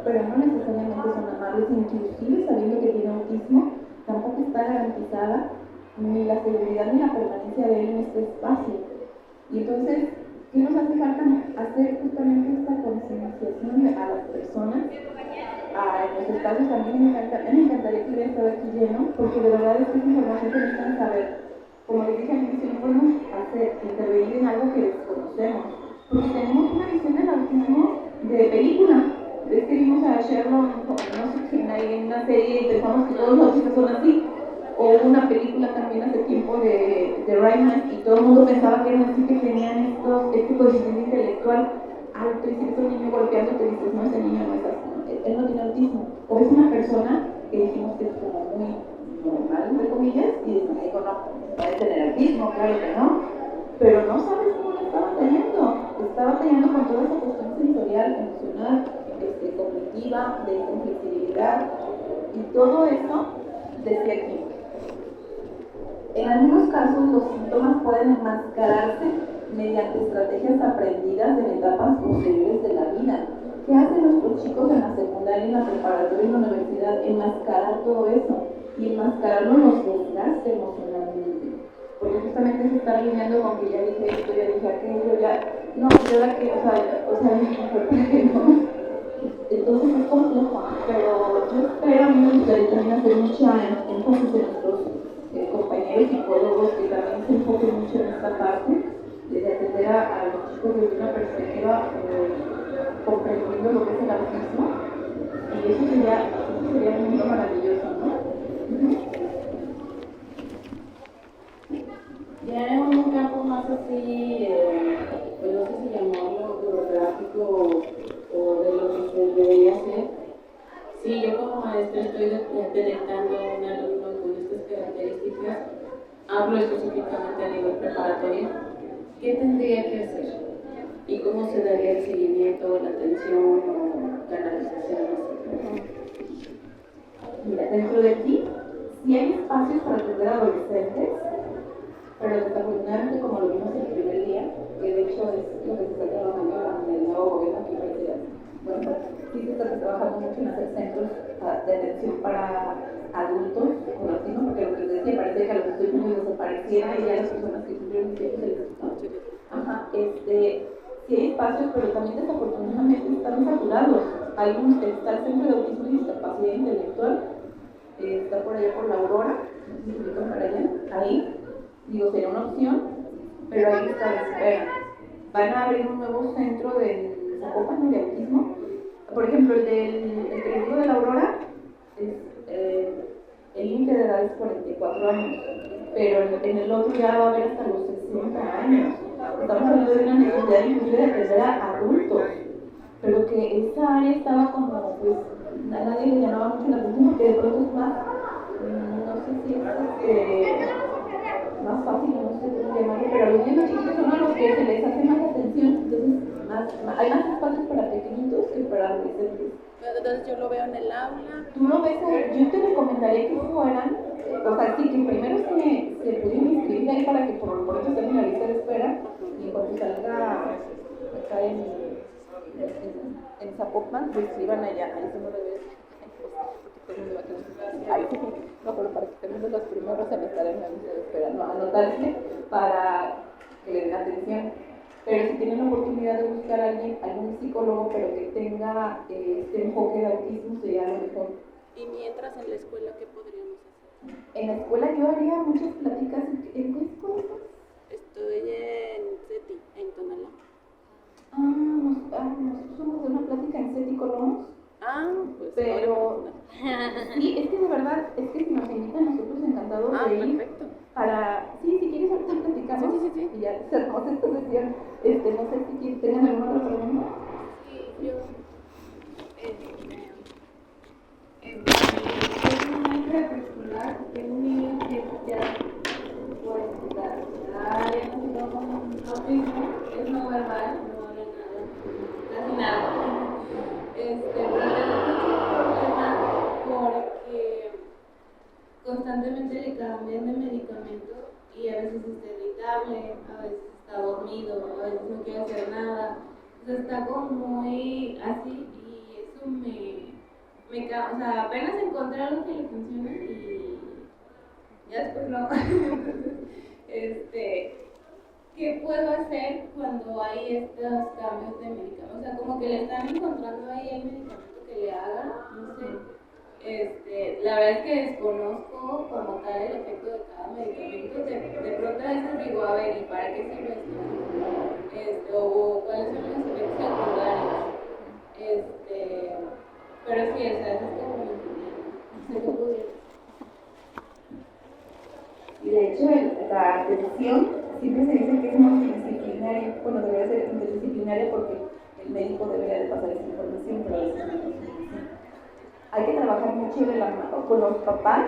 pero no necesariamente son amables, inclusive sabiendo que tiene autismo, tampoco está garantizada ni la seguridad ni la permanencia de él en este espacio. Y entonces, ¿qué nos hace falta? Hacer justamente esta concienciación a las personas, en los espacios. A mí me encantaría que hubiera estado aquí lleno, porque de verdad es que es información que necesitan saber. Como les dije al inicio, no podemos intervenir en algo que desconocemos, porque tenemos una visión del autismo de película. Es que vimos a Sherlock, no sé quién, ahí en una serie y pensamos que todos los autistas son así, o una película también hace tiempo de Rayman y todo el mundo pensaba que eran así, que tenían este coeficiente intelectual alto, y si ves a un niño golpeando te dices, no, ese niño no es así, él no tiene autismo, o es una persona que dijimos que es como muy normal, entre comillas, y digo, no, puede tener autismo, claro que no, pero no sabes cómo lo está batallando con toda esa cuestión sensorial, emocional, cognitiva, de inflexibilidad, y todo eso decía aquí. En algunos casos los síntomas pueden enmascararse mediante estrategias aprendidas en etapas posteriores de la vida. ¿Qué hacen nuestros chicos en la secundaria, en la preparatoria, en la universidad? Enmascarar todo eso. Y enmascararlo nos desgaste emocionalmente. Porque justamente se está alineando con que ya dije esto, ya dije aquello, ya... No, yo la que, o sea, que no. Entonces es complejo, pero yo espero, a mí me gustaría también hacer mucha énfasis en nuestros compañeros psicólogos que también se enfoquen mucho en esta parte, de atender a los chicos desde una perspectiva comprendiendo lo que es el autismo, y eso sería un mundo maravilloso, ¿no? Ya en un campo más así, pues no sé si llamarlo burocrático o de lo que se debería hacer. Si yo como maestra estoy detectando un alumno con estas características, hablo específicamente a nivel preparatorio, ¿qué tendría que hacer? ¿Y cómo se daría el seguimiento, la atención o canalización? Mira, dentro de ti, sí hay espacios para atender a adolescentes, pero desafortunadamente, como lo vimos el primer día, que de hecho es lo que se está trabajando en el nuevo gobierno aquí en Ciudad. Bueno, sí se está trabajando mucho en hacer centros de atención para adultos con autismo, porque lo que les decía, parece que a los estudiantes desaparecieron y ya las personas que sufrieron se les Ajá, sí hay espacios, pero también desafortunadamente están saturados. Está el Centro de Autismo y Discapacidad Intelectual, está por allá por la Aurora, no sé si se ubican para allá, ahí. Digo, sería una opción, pero ahí está la espera. Van a abrir un nuevo centro de Zapopan de autismo. Por ejemplo, el que les digo de la Aurora, el límite de edad es 44 años, pero en el otro ya va a haber hasta los 60 años. Estamos hablando de una necesidad inclusive de atender a adultos, pero que esa área estaba como, pues, a nadie le llamaba mucho la atención porque de pronto es más, no sé si es más fácil, no sé cómo llamarlo, pero a los niños chiquitos son a los que se les hace más atención, entonces hay más espacios para pequeñitos que para adolescentes. Entonces yo lo veo en el aula. Tú lo ves, yo te recomendaría que fueran, o sea, sí, que primero se pudieran inscribir ahí para que por eso estén en la lista de espera, y en cuanto salga acá en Zapopan, se inscriban allá, ahí se me debe. No, pero para que estén de los primeros en estar en la lista de espera, no, anotarse para que le den atención. Pero si tienen la oportunidad de buscar a algún psicólogo, pero que tenga este enfoque de autismo, sería lo mejor. Y mientras en la escuela, ¿qué podríamos hacer? En la escuela yo haría muchas pláticas. ¿En qué escuela? Estoy en CETI, en Tonalá. Nosotros somos de una plática en CETI Colomos. Pues pero sí, es que de verdad, es que si nos invitan nosotros encantados de ir. Perfecto. Sí, si quieres ahorita platicamos. Sí. Y ya cerramos esta sesión. No sé si tengan alguna otra pregunta. Sí, yo cambian de medicamento y a veces está irritable, a veces está dormido, a veces no quiere hacer nada. O sea, está como muy así y eso o sea, apenas encontré algo que le funciona y ya después no. ¿Qué puedo hacer cuando hay estos cambios de medicamento? O sea, como que le están encontrando ahí el medicamento que le haga, no sé. La verdad es que desconozco como tal el efecto de cada medicamento. De pronto a veces digo, a ver, ¿y para qué sirve esto? O cuáles son los efectos secundarios. Pero sí, o sea, eso es como mi opinión. No sé qué pudiera. Y de hecho, la atención siempre se dice que es multidisciplinaria. Bueno, debería ser interdisciplinaria porque el médico debería de pasar esa información, pero a veces no es así. Hay que trabajar mucho de la mano con los papás.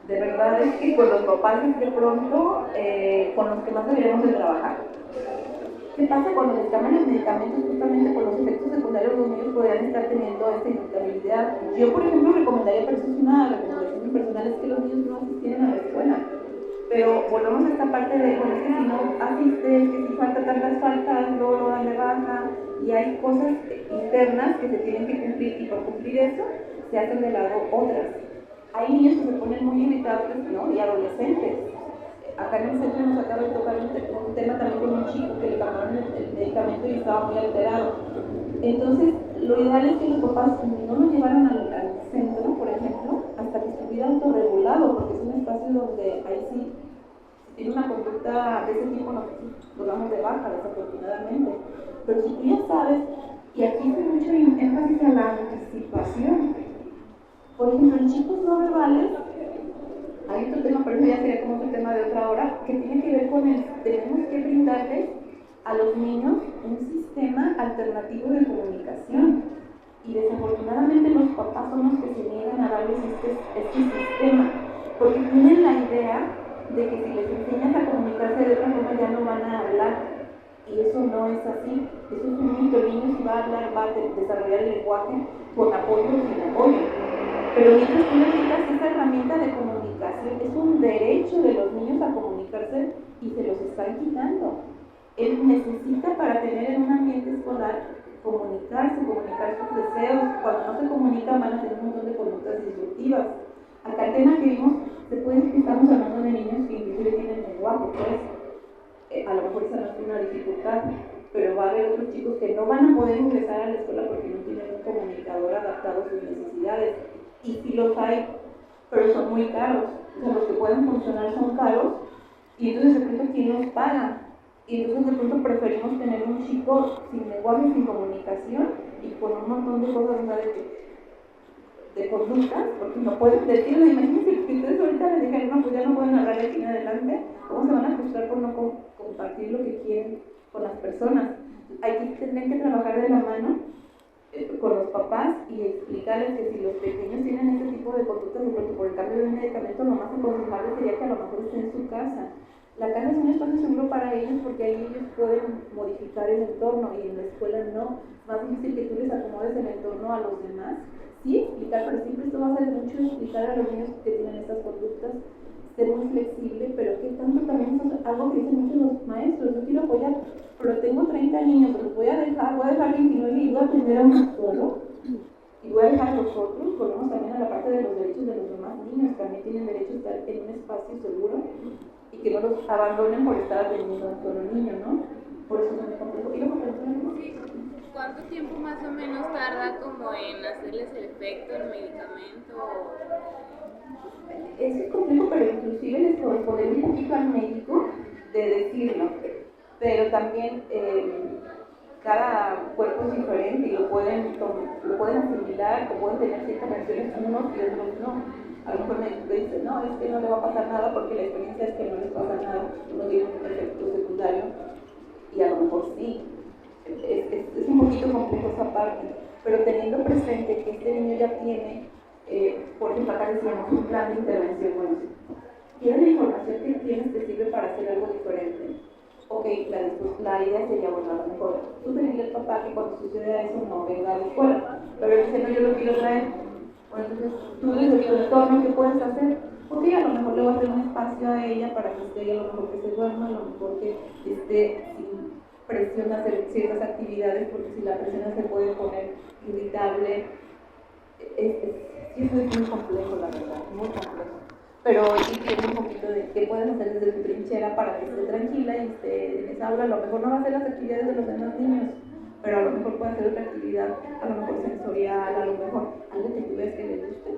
De verdad es que con los papás es de pronto con los que más deberíamos de trabajar. ¿Qué pasa cuando les cambian los medicamentos justamente por los efectos secundarios? Los niños podrían estar teniendo esta irritabilidad. Yo, por ejemplo, recomendaría, pero eso es una recomendación personal, es que los niños no asistieran a la escuela. Pero volvemos a esta parte de, bueno, es que si no asistes, que si falta tantas faltas, luego lo dan de baja, y hay cosas internas que se tienen que cumplir, y por cumplir eso, se hacen de lado otras. Hay niños que se ponen muy irritables, ¿no? Y adolescentes. Acá en el centro nos acaba de tocar un tema también con un chico que le cambiaron el medicamento y estaba muy alterado. Entonces, lo ideal es que los papás no lo llevaran al centro, por ejemplo, hasta que estuviera autorregulado, porque es un espacio donde ahí sí, si tiene una conducta de ese tipo, nosotros lo damos de baja, desafortunadamente. Pero si tú ya sabes, y aquí hace mucho énfasis a la anticipación. Por ejemplo, en chicos no verbales, hay otro tema, pero eso ya sería como otro tema de otra hora, que tiene que ver con el, tenemos que brindarles a los niños un sistema alternativo de comunicación. Y desafortunadamente los papás son los que se niegan a darles este sistema, porque tienen la idea de que si les enseñas a comunicarse de otra forma ya no van a hablar. Y eso no es así, eso es un mito. El niño si va a hablar va a desarrollar el lenguaje con apoyo o sin apoyo. Pero mientras tú necesitas esa herramienta de comunicación, es un derecho de los niños a comunicarse y se los están quitando. Él necesita para tener en un ambiente escolar comunicarse, comunicar sus deseos. Cuando no se comunican van a tener un montón de conductas disruptivas. Acá el tema que vimos, se puede decir que estamos hablando de niños que inclusive tienen lenguaje, pues a lo mejor esa no es una dificultad, pero va a haber otros chicos que no van a poder ingresar a la escuela porque no tienen un comunicador adaptado a sus necesidades. Y sí los hay, pero son muy caros. O sea, los que pueden funcionar son caros, y entonces de pronto, ¿quién los paga? Y entonces de pronto preferimos tener un chico sin lenguaje, sin comunicación y con un montón de cosas, ¿sabes? De conductas, porque no pueden decirlo. Imagínense que ustedes ahorita les dijeron, no, pues ya no pueden hablar de aquí en adelante, ¿cómo se van a frustrar por no compartir lo que quieren con las personas? Hay que tener que trabajar de la mano con los papás y explicarles que si los pequeños tienen este tipo de conductas, porque por el cambio de un medicamento, lo más aconsejable sería que a lo mejor esté en su casa. La casa es un espacio seguro para ellos porque ahí ellos pueden modificar el entorno, y en la escuela no. Es más difícil que tú les acomodes el entorno a los demás. Sí, explicar, pero siempre esto va a ser mucho explicar a los niños que tienen estas conductas, ser muy flexible, pero que tanto también es algo que dicen muchos los maestros: yo quiero apoyar, pero tengo 30 niños, los voy a dejar 29 y voy a atender a uno solo, y voy a dejar a los otros. Volvemos también a la parte de los derechos de los demás niños, también tienen derecho a estar en un espacio seguro y que no los abandonen por estar atendiendo a un solo niño, ¿no? Por eso es muy complejo. ¿Y luego cuánto tiempo más o menos tarda como en hacerles el efecto el medicamento? Eso es complejo, pero inclusive les corresponde un poquito al médico de decirlo, pero también cada cuerpo es diferente y lo pueden asimilar, o pueden tener ciertas reacciones unos y otros no. A lo mejor el médico dice, no, es que no le va a pasar nada porque la experiencia es que no les pasa nada, no tiene un efecto secundario, y a lo mejor sí. Es un poquito complejo esa parte, pero teniendo presente que este niño ya tiene, por ejemplo, acá decíamos un plan de intervención. Bueno, tienes la información que tienes, te sirve para hacer algo diferente. Ok, la idea sería, bueno, a lo mejor tú te dirías al papá que cuando suceda eso no venga a la escuela, pero él dice, no, yo lo quiero traer. Bueno, entonces tú desde tu entorno, ¿qué puedes hacer? porque a lo mejor le voy a hacer un espacio a ella para que esté, a lo mejor que se duerma, a lo mejor que esté sin presión a hacer ciertas actividades, porque si la presión se puede poner irritable. Es muy complejo, la verdad, muy complejo. Pero sí tiene un poquito de qué puedes hacer desde tu trinchera para que esté tranquila y esté en esa aula. A lo mejor no va a hacer las actividades de los demás niños, pero a lo mejor puede hacer otra actividad, a lo mejor sensorial, a lo mejor algo que tú ves que le guste,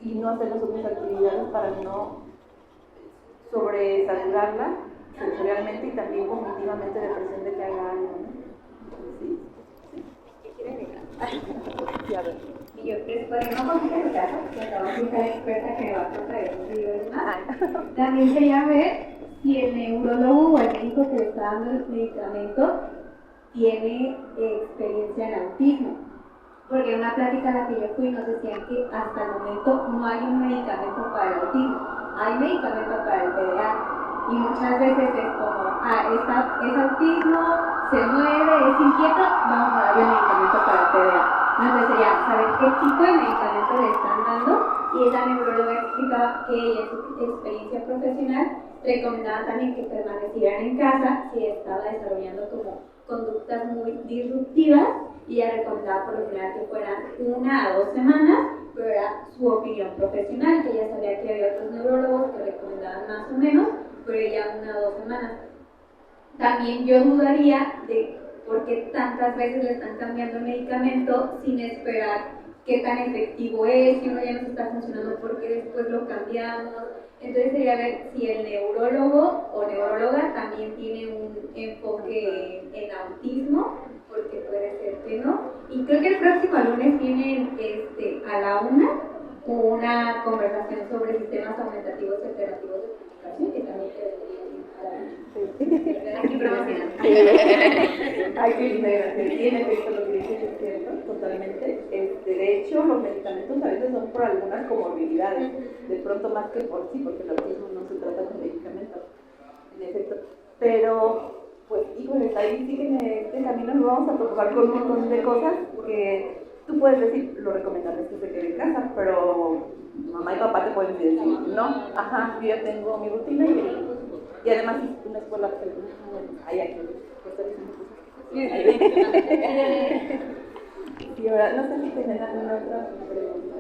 y no hacer las otras actividades para no sobresaturarla sensorialmente y también cognitivamente de presión de que haga algo, ¿no? ¿Sí? ¿Qué quiere agregar? Sí, a ver. Y yo, por no conseguir el caso, que acabo de ser experta que va a traer un video de más, también quería ver si el neurólogo o el médico que le está dando el medicamento tiene experiencia en autismo. Porque en una plática a la que yo fui nos decían que hasta el momento no hay un medicamento para el autismo, hay medicamento para el TDA. Y muchas veces es como, es autismo, se mueve, es inquieto, vamos a darle medicamento para el TDA. Entonces sería saber qué tipo de medicamento le están dando, y esa neuróloga explicaba que ella en su experiencia profesional recomendaba también que permanecieran en casa si estaba desarrollando como conductas muy disruptivas, y ella recomendaba por lo general que fueran 1 a 2 semanas, pero era su opinión profesional, que ella sabía que había otros neurólogos que recomendaban más o menos, pero ella 1 a 2 semanas. También yo dudaría de por qué tantas veces le están cambiando el medicamento sin esperar qué tan efectivo es, si uno ya no se está funcionando, por qué después lo cambiamos. Entonces sería ver si el neurólogo o neuróloga también tiene un enfoque en autismo, porque puede ser que no. Y creo que el próximo lunes tienen a la 1 una conversación sobre sistemas aumentativos y alternativos de comunicación, que también aquí promocionan. Hay que integración. Y en efecto lo que dices es cierto, totalmente. De hecho, los medicamentos a veces son por algunas comorbilidades, de pronto más que por sí, porque el autismo no se trata con medicamentos, en efecto. Pero, pues, híjole, ahí sí que en este camino nos vamos a topar con un montón de cosas que tú puedes decir, lo recomendable es que se quede en casa, pero mamá y papá te pueden decir, no, ajá, yo ya tengo mi rutina y además es una escuela que hay aquí, pues diciendo cosas. Sí, ahora, no sé si tienen alguna otra pregunta.